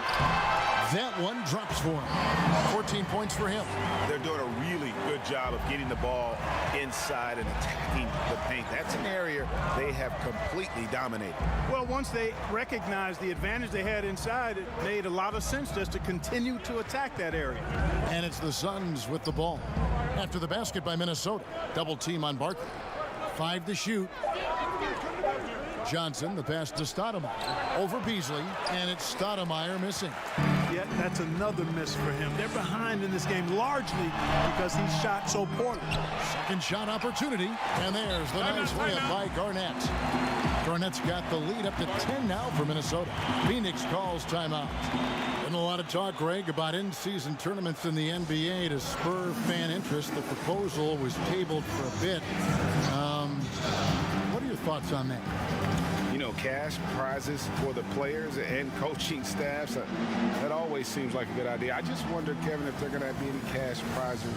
That one drops for him. 14 points for him. They're doing a really good job of getting the ball inside and attacking the paint. That's an area they have completely dominated. Well, once they recognized the advantage they had inside, it made a lot of sense just to continue to attack that area. And it's the Suns with the ball. After the basket by Minnesota. Double team on Barkley. 5 to shoot. Johnson, the pass to Stoudemire. Over Beasley, and it's Stoudemire missing. Yeah, that's another miss for him. They're behind in this game largely because he shot so poorly. Second shot opportunity, and there's the nice layup by Garnett. Garnett's got the lead up to 10 now for Minnesota. Phoenix calls timeout. Been a lot of talk, Greg, about in-season tournaments in the NBA to spur fan interest. The proposal was tabled for a bit. What are your thoughts on that? You know, cash prizes for the players and coaching staffs, that always seems like a good idea. I just wonder, Kevin, if they're going to be any cash prizes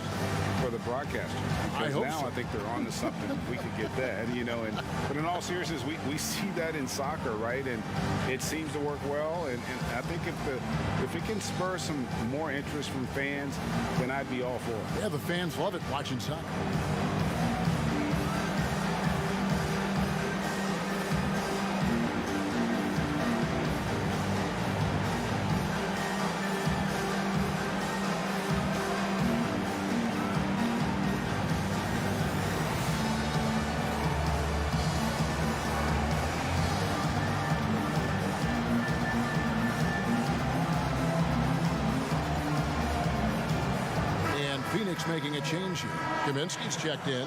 for the broadcasters. I hope so. I think they're on to something. We could get that, you know. But in all seriousness, we see that in soccer, right? And it seems to work well. And I think if it can spur some more interest from fans, then I'd be all for it. Yeah, the fans love it watching soccer. Phoenix making a change here. Kaminsky's checked in.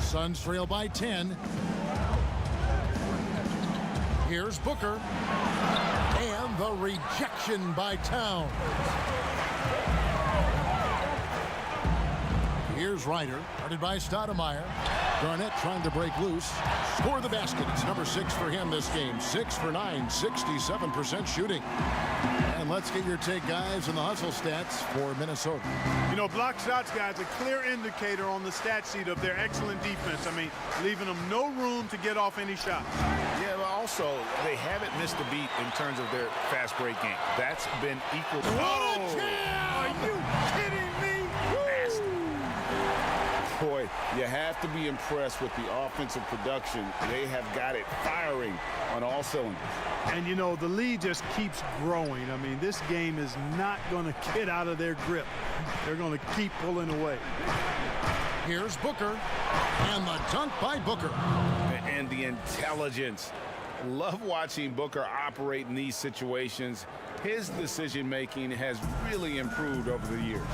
Suns trail by 10. Here's Booker. And the rejection by Towns. Here's Ryder, guarded by Stoudemire. Garnett trying to break loose. Score the basket. It's number 6 for him this game. 6 for 9, 67% shooting. And let's get your take, guys, on the hustle stats for Minnesota. You know, block shots, guys, a clear indicator on the stat sheet of their excellent defense. I mean, leaving them no room to get off any shots. Yeah, but also, they haven't missed a beat in terms of their fast break game. That's been equal to... What a jam! Are you kidding me? Boy, you have to be impressed with the offensive production. They have got it firing on all cylinders. And, you know, the lead just keeps growing. I mean, this game is not going to get out of their grip. They're going to keep pulling away. Here's Booker. And the dunk by Booker. And the intelligence. Love watching Booker operate in these situations. His decision-making has really improved over the years.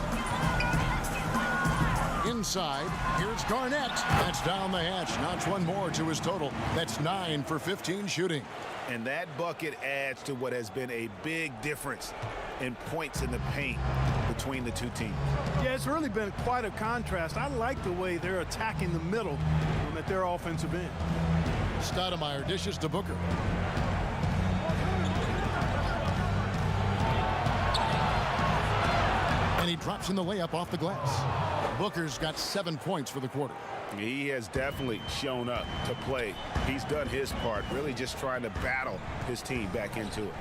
Inside, here's Garnett. That's down the hatch. Notch one more to his total. That's 9 for 15 shooting. And that bucket adds to what has been a big difference in points in the paint between the two teams. Yeah, it's really been quite a contrast. I like the way they're attacking the middle at their offensive end. Stoudemire dishes to Booker. And he drops in the layup off the glass. Booker's got 7 points for the quarter. He has definitely shown up to play. He's done his part, really just trying to battle his team back into it.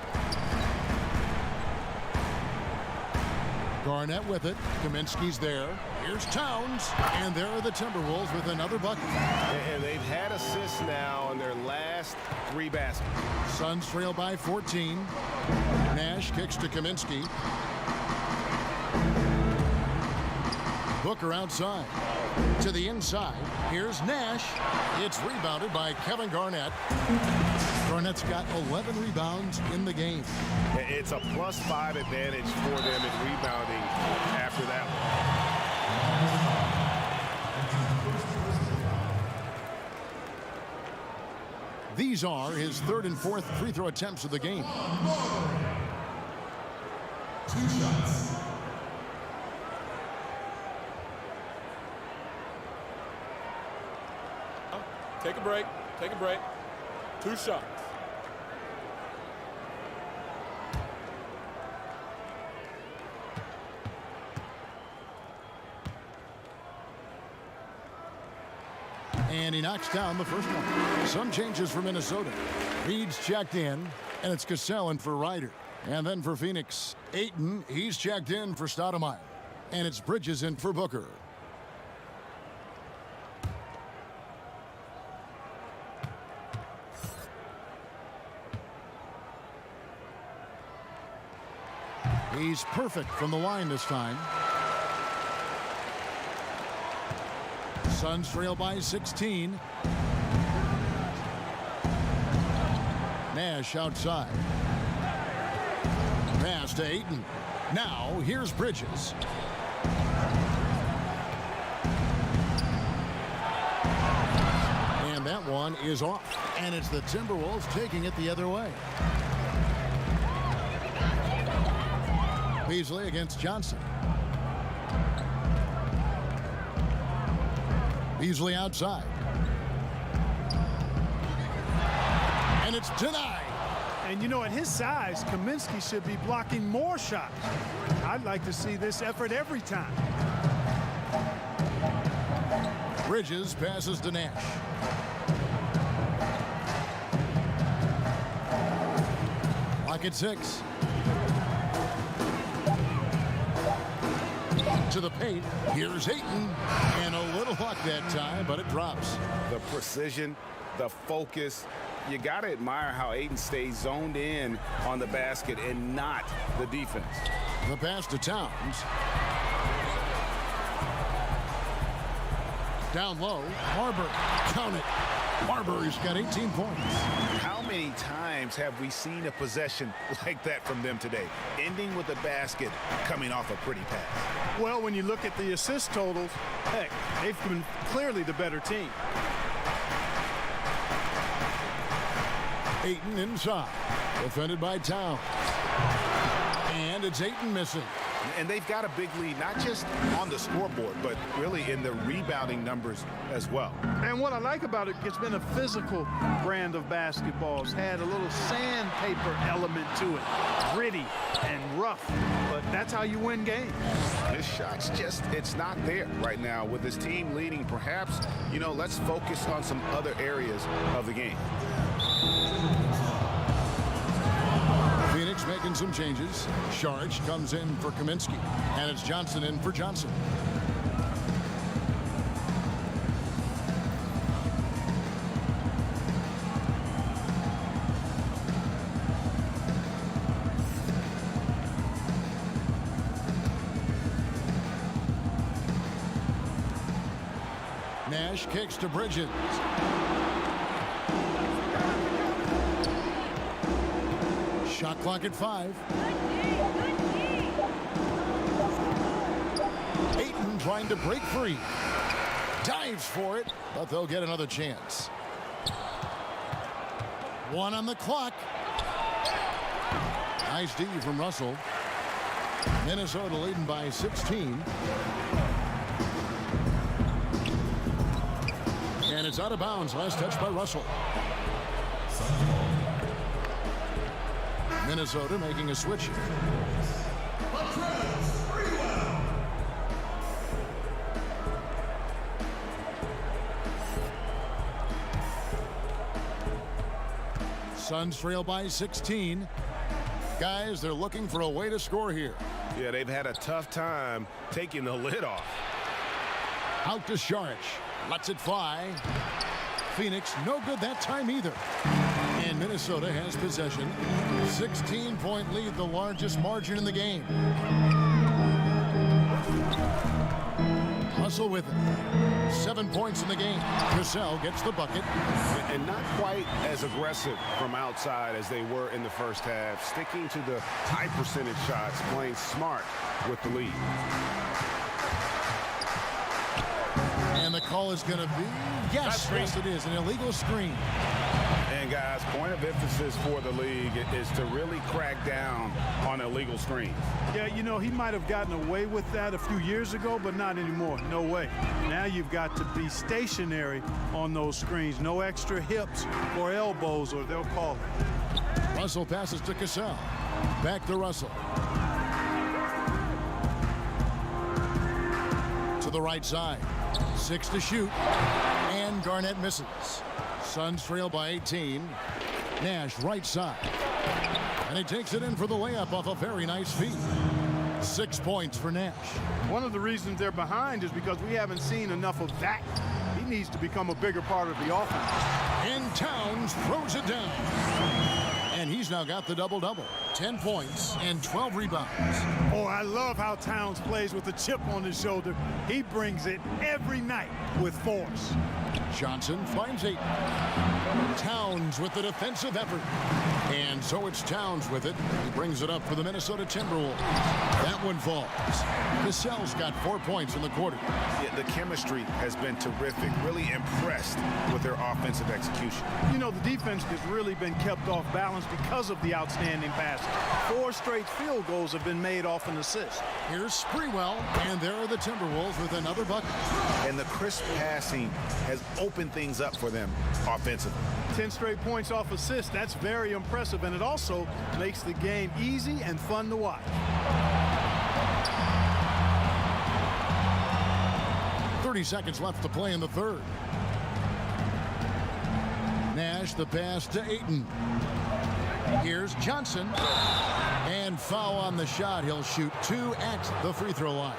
Garnett with it. Kaminsky's there. Here's Towns. And there are the Timberwolves with another bucket. And they've had assists now in their last 3 baskets. Suns trail by 14. Nash kicks to Kaminsky. Booker outside. To the inside. Here's Nash. It's rebounded by Kevin Garnett. Garnett's got 11 rebounds in the game. It's a +5 advantage for them in rebounding after that one. These are his third and fourth free throw attempts of the game. 2 shots. Take a break. Take a break. 2 shots. And he knocks down the first one. Some changes for Minnesota. Reed's checked in, and it's Cassell in for Ryder. And then for Phoenix, Ayton, he's checked in for Stoudemire. And it's Bridges in for Booker. He's perfect from the line this time. Suns trail by 16. Nash outside. Pass to Ayton. Now here's Bridges. And that one is off. And it's the Timberwolves taking it the other way. Beasley against Johnson. Beasley outside. And it's denied. And you know, at his size, Kaminsky should be blocking more shots. I'd like to see this effort every time. Bridges passes to Nash. Lock at 6. To the paint. Here's Ayton. And a little luck that time, but it drops. The precision, the focus. You got to admire how Ayton stays zoned in on the basket and not the defense. The pass to Towns. Down low. Barber. Count it. Barber's got 18 points. How many times have we seen a possession like that from them today? Ending with a basket coming off a pretty pass. Well, when you look at the assist totals, heck, they've been clearly the better team. Ayton inside. Defended by Towns. And it's Ayton missing. And they've got a big lead, not just on the scoreboard, but really in the rebounding numbers as well. And what I like about it, it's been a physical brand of basketball. It's had a little sandpaper element to it. Gritty and rough, but that's how you win games. His shot's just, it's not there right now. With his team leading, perhaps, you know, let's focus on some other areas of the game. Phoenix making some changes. Sharge comes in for Kaminsky. And it's Johnson in for Johnson. Nash kicks to Bridges. Shot clock at 5. Ayton trying to break free. Dives for it, but they'll get another chance. 1 on the clock. Nice D from Russell. Minnesota leading by 16. And it's out of bounds. Last touch by Russell. Minnesota making a switch here. Suns trail by 16. Guys, they're looking for a way to score here. Yeah, they've had a tough time taking the lid off. Out to Saric. Lets it fly. Phoenix, no good that time either. And Minnesota has possession. 16-point lead, the largest margin in the game. Russell with it. 7 points in the game. Cassell gets the bucket. And not quite as aggressive from outside as they were in the first half. Sticking to the high percentage shots, playing smart with the lead. And the call is going to be, yes, it is, an illegal screen. And guys, point of emphasis for the league is to really crack down on illegal screens. Yeah, you know, he might have gotten away with that a few years ago, but not anymore. No way. Now you've got to be stationary on those screens. No extra hips or elbows, or they'll call it. Russell passes to Cassell. Back to Russell. To the right side. 6 to shoot. And Garnett misses. Suns trail by 18. Nash right side. And he takes it in for the layup off a very nice feed. 6 points for Nash. One of the reasons they're behind is because we haven't seen enough of that. He needs to become a bigger part of the offense. And Towns throws it down. And he's now got the double-double. 10 points and 12 rebounds. Oh, I love how Towns plays with a chip on his shoulder. He brings it every night with force. Johnson finds 8. Towns with the defensive effort. And so it's Towns with it. He brings it up for the Minnesota Timberwolves. That one falls. Cassell's got 4 points in the quarter. Yeah, the chemistry has been terrific. Really impressed with their offensive execution. You know, the defense has really been kept off balance because of the outstanding passing. 4 straight field goals have been made off an assist. Here's Sprewell, and there are the Timberwolves with another bucket. And the crisp passing has opened things up for them offensively. 10 straight points off assists. That's very impressive, and it also makes the game easy and fun to watch. 30 seconds left to play in the third. Nash the pass to Ayton. Here's Johnson. And foul on the shot. He'll shoot 2 at the free throw line.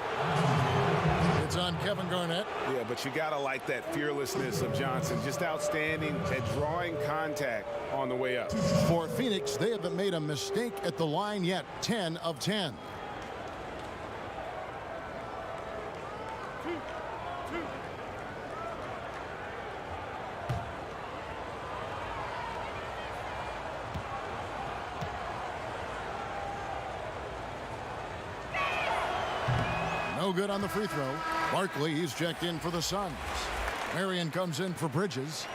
It's on Kevin Garnett. Yeah, but you got to like that fearlessness of Johnson. Just outstanding at drawing contact on the way up. For Phoenix, they haven't made a mistake at the line yet. 10 of 10. No good on the free throw. Barkley, he's checked in for the Suns. Marion comes in for Bridges.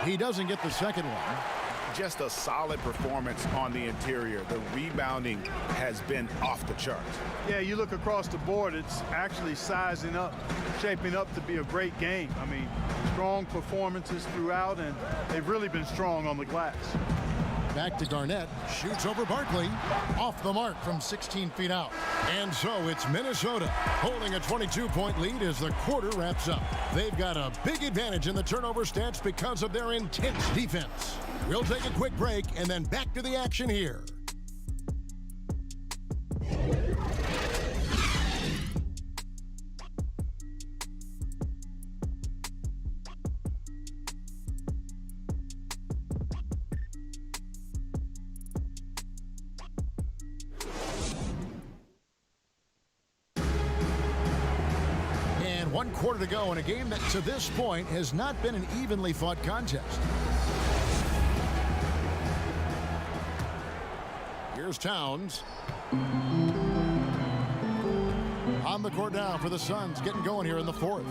He doesn't get the second one. Just a solid performance on the interior. The rebounding has been off the charts. Yeah, you look across the board, it's actually sizing up, shaping up to be a great game. I mean, strong performances throughout, and they've really been strong on the glass. Back to Garnett, shoots over Barkley, off the mark from 16 feet out. And so it's Minnesota holding a 22-point lead as the quarter wraps up. They've got a big advantage in the turnover stats because of their intense defense. We'll take a quick break and then back to the action here. And 1 quarter to go in a game that to this point has not been an evenly fought contest. Here's Towns. On the court now for the Suns, getting going here in the fourth.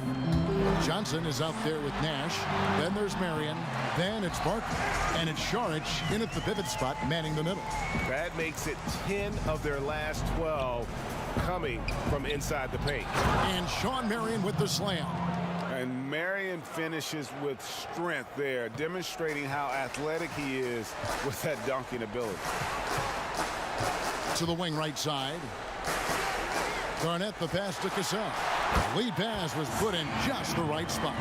Johnson is out there with Nash. Then there's Marion. Then it's Barkley. And it's Šarić in at the pivot spot, manning the middle. That makes it 10 of their last 12 coming from inside the paint. And Shawn Marion with the slam. And Marion finishes with strength there, demonstrating how athletic he is with that dunking ability. To the wing right side. Garnett the pass to Cassell. Lead pass was put in just the right spot.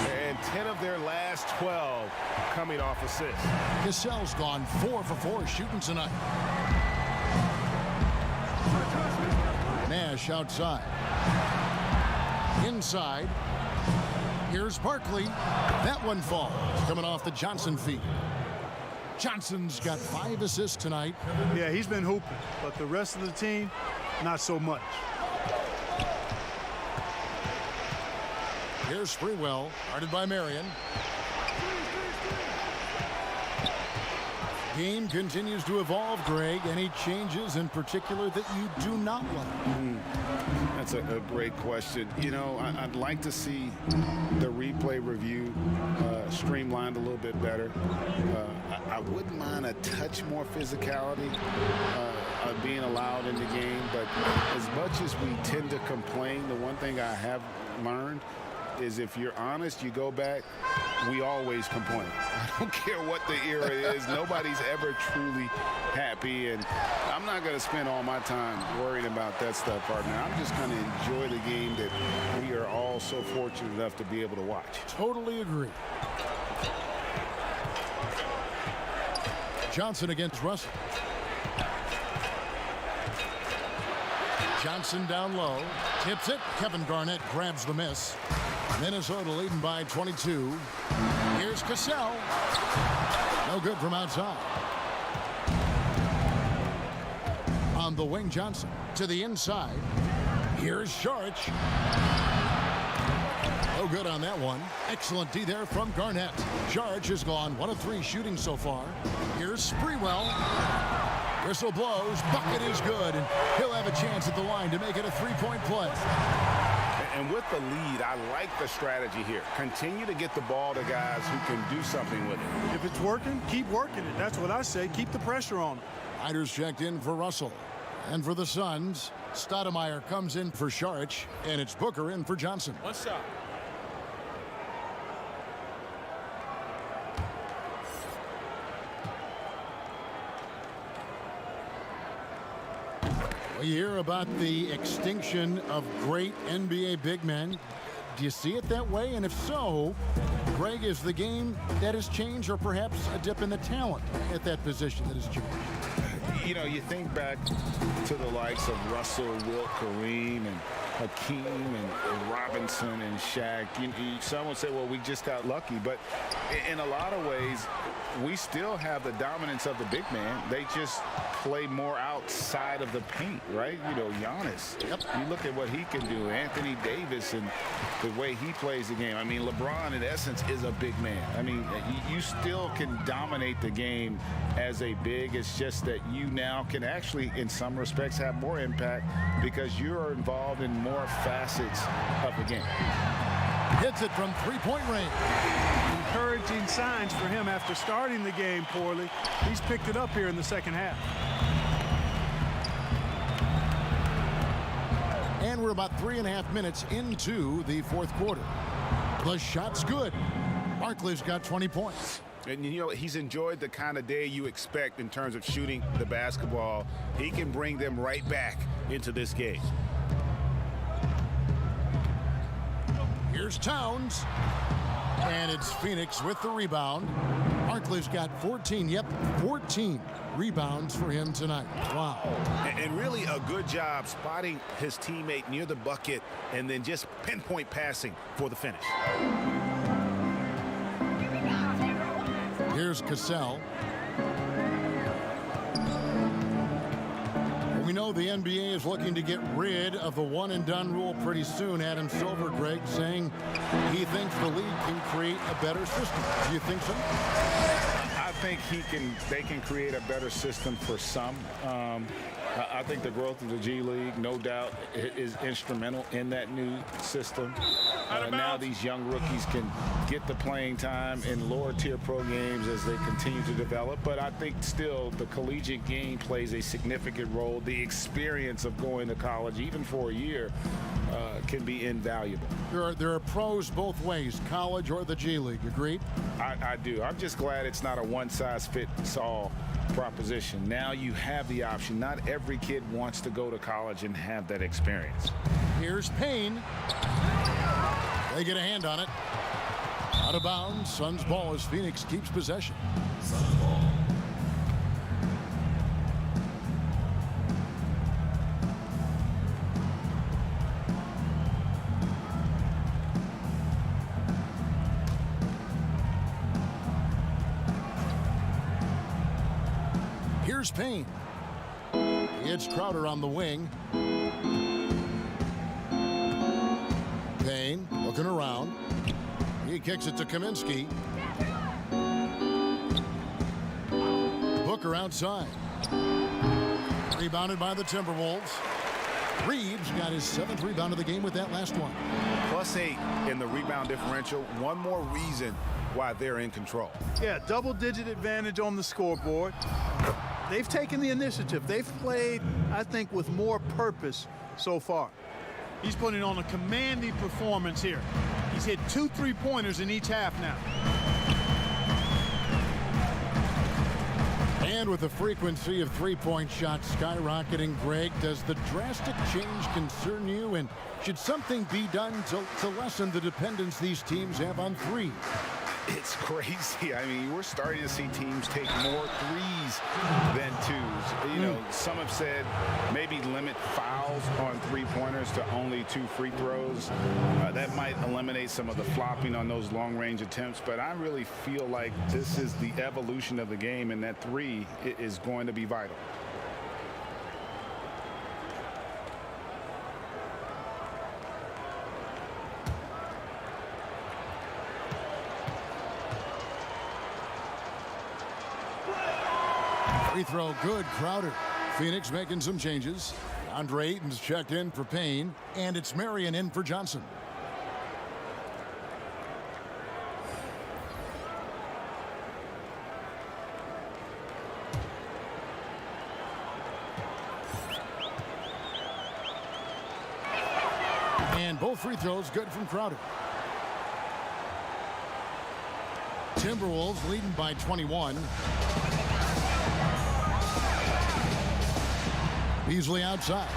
And 10 of their last 12 coming off assists. Cassell's gone 4 for 4 shooting tonight. Nash outside. Inside. Here's Barkley. That one falls. Coming off the Johnson feed. Johnson's got 5 assists tonight. Yeah, he's been hooping, but the rest of the team, not so much. Here's Sprewell, guarded by Marion. Game continues to evolve, Greg. Any changes in particular that you do not like? That's a great question. You know, I'd like to see the replay review streamlined a little bit better. I wouldn't mind a touch more physicality being allowed in the game, but as much as we tend to complain, the one thing I have learned is if you're honest, you go back, we always complain. I don't care what the era is. Nobody's ever truly happy, and I'm not going to spend all my time worrying about that stuff, partner. I'm just going to enjoy the game that we are all so fortunate enough to be able to watch. Totally agree. Johnson against Russell. Johnson down low, tips it. Kevin Garnett grabs the miss. Minnesota leading by 22. Here's Cassell. No good from outside. On the wing, Johnson to the inside. Here's Sharch. No good on that one. Excellent D there from Garnett. Sharch has gone 1 of 3 shooting so far. Here's Sprewell. Whistle blows. Bucket is good. And he'll have a chance at the line to make it a 3-point play. And with the lead, I like the strategy here. Continue to get the ball to guys who can do something with it. If it's working, keep working it. That's what I say. Keep the pressure on them. Riders checked in for Russell. And for the Suns, Stoudemire comes in for Sharch. And it's Booker in for Johnson. One shot. We hear about the extinction of great NBA big men. Do you see it that way? And if so, Greg, is the game that has changed, or perhaps a dip in the talent at that position that has changed? You know, you think back to the likes of Russell, Wilt, Kareem, and Hakeem, and Robinson, and Shaq. Some would say, well, we just got lucky. But in a lot of ways, we still have the dominance of the big man. They just play more outside of the paint, right? You know, Giannis. Yep. You look at what he can do. Anthony Davis and the way he plays the game. I mean, LeBron, in essence, is a big man. I mean, you still can dominate the game as a big. It's just that you now can actually, in some respects, have more impact because you're involved in more facets of the game. Hits it from three-point range. Encouraging signs for him after starting the game poorly. He's picked it up here in the second half. And we're about 3.5 minutes into the fourth quarter. The shot's good. Barkley's got 20 points. And, you know, he's enjoyed the kind of day you expect in terms of shooting the basketball. He can bring them right back into this game. Here's Towns. And it's Phoenix with the rebound. Barkley's got 14. Yep, 14 rebounds for him tonight. Wow. And really a good job spotting his teammate near the bucket and then just pinpoint passing for the finish. Here's Cassell. We know the NBA is looking to get rid of the one-and-done rule pretty soon. Adam Silver, Greg, saying he thinks the league can create a better system. Do you think so? I think they can create a better system for some. I think the growth of the G League, no doubt, is instrumental in that new system. Now these young rookies can get the playing time in lower-tier pro games as they continue to develop. But I think still the collegiate game plays a significant role. The experience of going to college, even for a year, can be invaluable. There are pros both ways, college or the G League. Agreed? I do. I'm just glad it's not a one-size-fits-all proposition. Now you have the option. Not every kid wants to go to college and have that experience. Here's Payne. They get a hand on it. Out of bounds. Suns ball as Phoenix keeps possession. Suns ball. Here's Payne. It's Crowder on the wing. Payne looking around. He kicks it to Kaminsky. Booker outside. Rebounded by the Timberwolves. Reeves got his 7th rebound of the game with that last one. +8 in the rebound differential. One more reason why they're in control. Yeah, double-digit advantage on the scoreboard. They've taken the initiative. They've played, I think, with more purpose so far. He's putting on a commanding performance here. He's hit 2 3-pointers in each half now. And with the frequency of three-point shots skyrocketing, Greg, does the drastic change concern you? And should something be done to lessen the dependence these teams have on three? It's crazy. I mean, we're starting to see teams take more threes than twos. You know, some have said maybe limit fouls on three-pointers to only 2 free throws. That might eliminate some of the flopping on those long-range attempts, but I really feel like this is the evolution of the game, and that three is going to be vital. Free throw good, Crowder. Phoenix making some changes. Andre Ayton's checked in for Payne, and it's Marion in for Johnson. And both free throws good from Crowder. Timberwolves leading by 21. Beasley outside.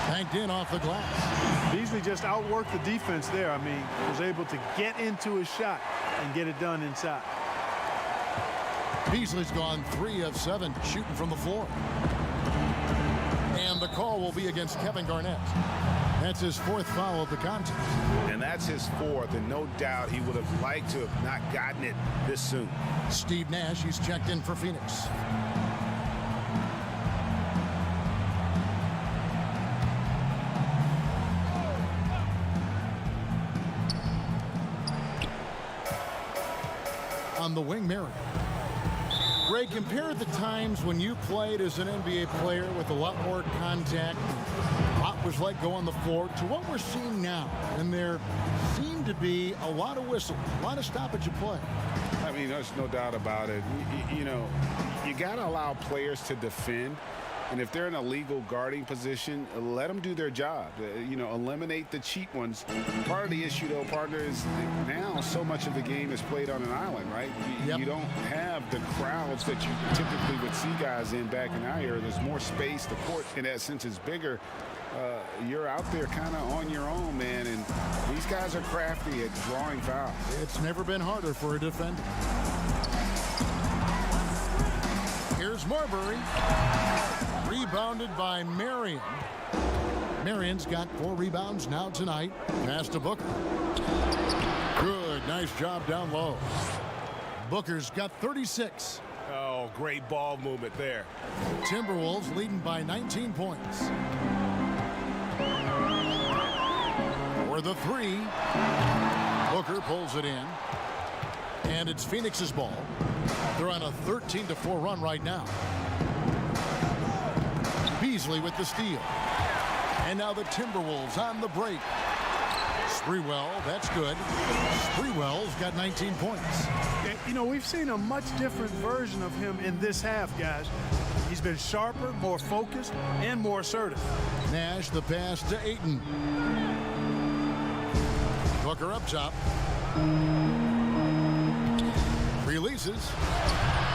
Banked in off the glass. Beasley just outworked the defense there. I mean, was able to get into his shot and get it done inside. Beasley's gone 3 of 7 shooting from the floor. And the call will be against Kevin Garnett. That's his 4th foul of the contest. And that's his 4th, and no doubt he would have liked to have not gotten it this soon. Steve Nash, he's checked in for Phoenix. On the wing, Marion. Ray, compare the times when you played as an NBA player with a lot more contact, what was like go on the floor, to what we're seeing now. And there seem to be a lot of whistles, a lot of stoppage of play. I mean, there's no doubt about it. You know, you got to allow players to defend. And if they're in a legal guarding position, let them do their job. You know, eliminate the cheap ones. Part of the issue, though, partner, is now so much of the game is played on an island, right? You don't have the crowds that you typically would see guys in back in our era. There's more space. The court, in that sense, is bigger. You're out there kind of on your own, man, and these guys are crafty at drawing fouls. It's never been harder for a defender. Here's Marbury. Rebounded by Marion. Marion's got 4 rebounds now tonight. Pass to Booker. Good, nice job down low. Booker's got 36. Oh, great ball movement there. Timberwolves leading by 19 points. For the 3. Booker pulls it in. And it's Phoenix's ball. They're on a 13-4 run right now. Beasley with the steal. And now the Timberwolves on the break. Sprewell, that's good. Sprewell's got 19 points. You know, we've seen a much different version of him in this half, guys. He's been sharper, more focused, and more assertive. Nash, the pass to Ayton. Booker up top. Releases.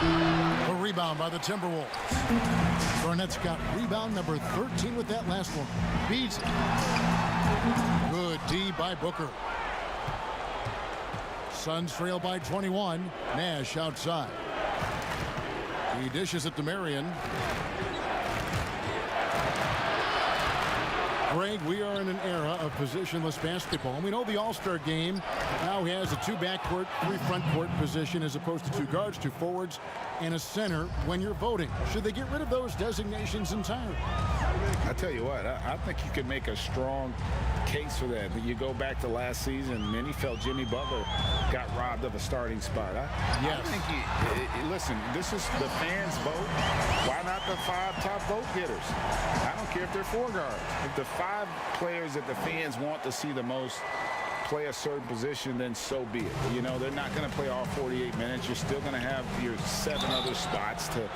A rebound by the Timberwolves. Garnett's got rebound number 13 with that last one. Beats. Good D by Booker. Suns trail by 21. Nash outside. He dishes it to Marion. Craig, we are in an era of positionless basketball. And we know the All-Star game now has a 2 backcourt, 3 front court position as opposed to 2 guards, 2 forwards, and a center when you're voting. Should they get rid of those designations entirely? I tell you what, I think you could make a strong case for that. But you go back to last season, many felt Jimmy Butler got robbed of a starting spot. Yes. I think listen, this is the fans' vote. Why not the 5 top vote getters? I don't care if they're 4 guards. If the 5 players that the fans want to see the most play a certain position, then so be it. You know, they're not going to play all 48 minutes. You're still going to have your 7 other spots to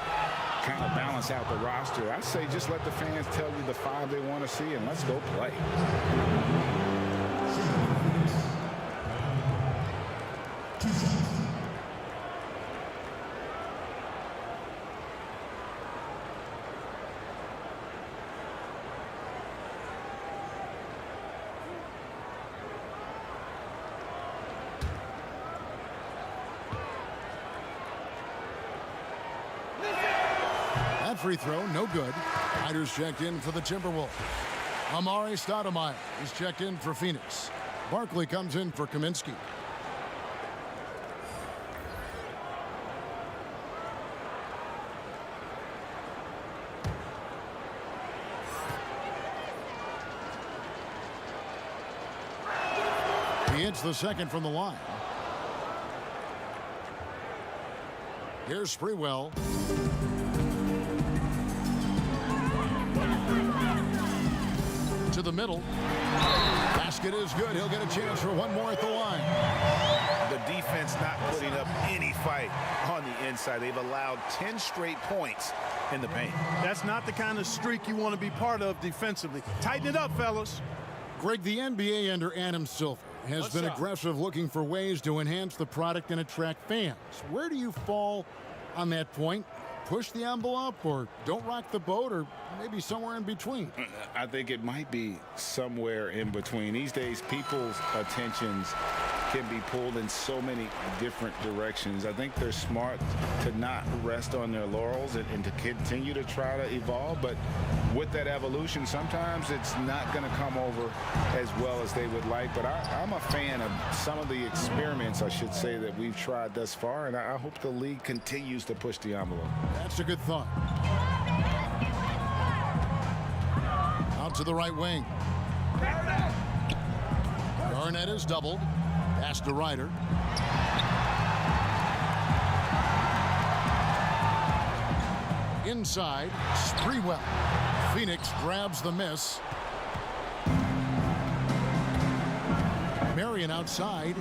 kind of balance out the roster. I say just let the fans tell you the 5 they want to see, and let's go play. Free throw, no good. Ryder's checked in for the Timberwolves. Amari Stoudemire is checked in for Phoenix. Barkley comes in for Kaminsky. He hits the second from the line. Here's Sprewell. To the middle. Basket is good. He'll get a chance for one more at the line. The defense not putting up any fight on the inside. They've allowed 10 straight points in the paint. That's not the kind of streak you want to be part of defensively. Tighten it up, fellas. Greg, the NBA under Adam Silver has been aggressive, looking for ways to enhance the product and attract fans. Where do you fall on that point? Push the envelope, or don't rock the boat, or maybe somewhere in between? I think it might be somewhere in between. These days, people's attentions can be pulled in so many different directions. I think they're smart to not rest on their laurels and to continue to try to evolve. But with that evolution, sometimes it's not going to come over as well as they would like. But I'm a fan of some of the experiments, I should say, that we've tried thus far. And I hope the league continues to push the envelope. That's a good thought. Out to the right wing. Garnett is doubled. Pass to Ryder. Inside, Sprewell. Phoenix grabs the miss. Marion outside.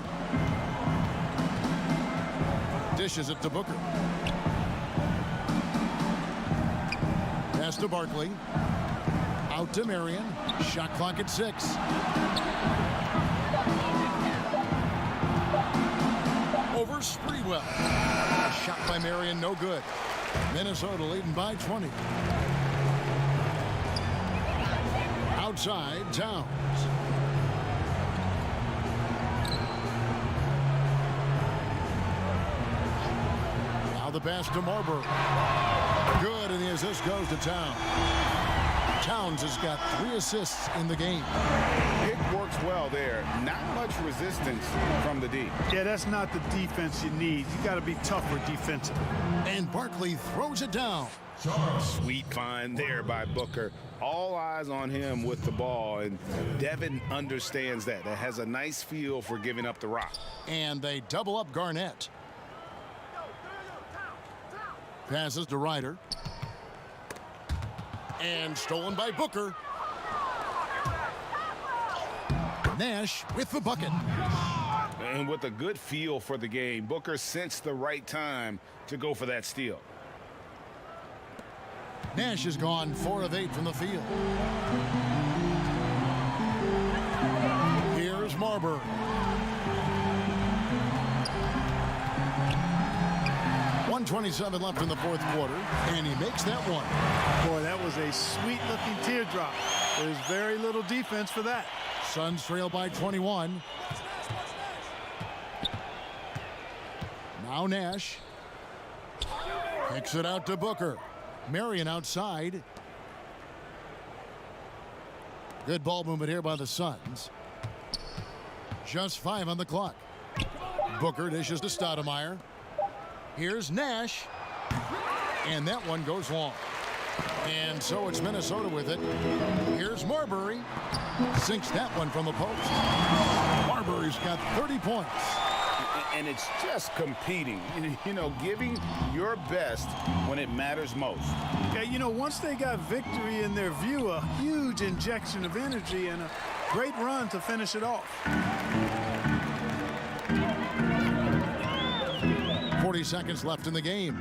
Dishes it to Booker. Pass to Barkley. Out to Marion. Shot clock at 6. Over Sprewell. Shot by Marion, no good. Minnesota leading by 20. Outside, Towns. Now the pass to Marbury. Good, and the assist goes to Towns. Towns has got 3 assists in the game. It works well there. Not much resistance from the D. Yeah, that's not the defense you need. You got to be tougher defensively. And Barkley throws it down. Sweet find there by Booker. All eyes on him with the ball, and Devin understands that. That has a nice feel for giving up the rock. And they double up Garnett. Passes to Ryder. And stolen by Booker. Nash with the bucket. And with a good feel for the game, Booker sensed the right time to go for that steal. Nash has gone 4 of 8 from the field. Here's Marbury. .127 left in the 4th quarter, and he makes that one. Boy, that was a sweet-looking teardrop. There's very little defense for that. Suns trail by 21. Now Nash. Kicks it out to Booker. Marion outside. Good ball movement here by the Suns. Just 5 on the clock. Booker dishes to Stoudemire. Here's Nash. And that one goes long. And so it's Minnesota with it. Here's Marbury. Sinks that one from the post. Marbury's got 30 points. And it's just competing, you know, giving your best when it matters most. Yeah, you know, once they got victory in their view, a huge injection of energy and a great run to finish it off. 40 seconds left in the game.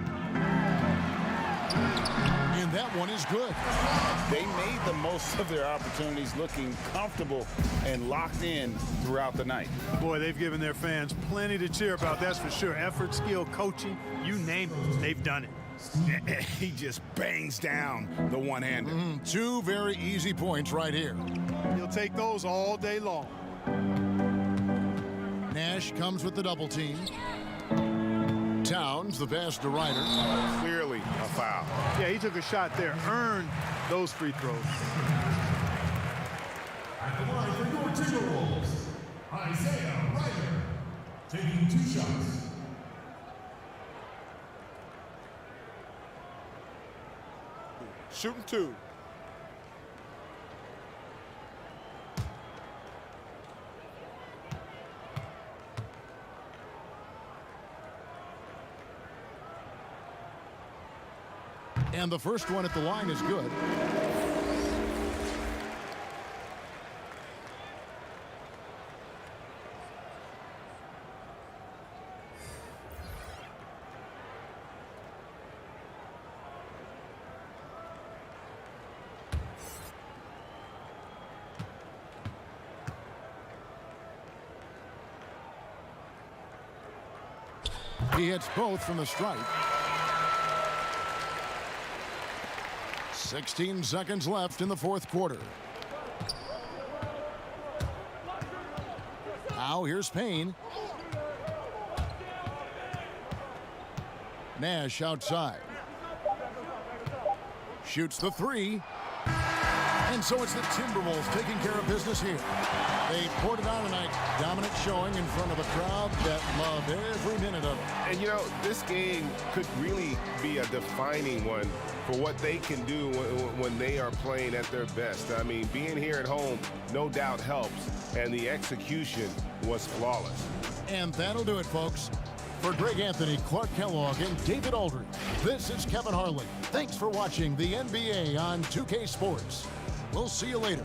And that one is good. They made the most of their opportunities, looking comfortable and locked in throughout the night. Boy, they've given their fans plenty to cheer about, that's for sure. Effort, skill, coaching, you name it, they've done it. He just bangs down the one-hander. 2 very easy points right here. He'll take those all day long. Nash comes with the double team. Towns, the pass to Ryder. Clearly a foul. Yeah, he took a shot there, earned those free throws. At the line for your Timberwolves, Isaiah Ryder, taking 2 shots. Shooting 2. And the first one at the line is good. He hits both from the stripe. 16 seconds left in the fourth quarter. Now here's Payne. Nash outside. Shoots the 3. And so it's the Timberwolves taking care of business here. They poured it on tonight. Dominant showing in front of a crowd that loved every minute of it. And, you know, this game could really be a defining one for what they can do when they are playing at their best. I mean, being here at home no doubt helps, and the execution was flawless. And that'll do it, folks. For Greg Anthony, Clark Kellogg, and David Aldridge, this is Kevin Harlan. Thanks for watching the NBA on 2K Sports. We'll see you later.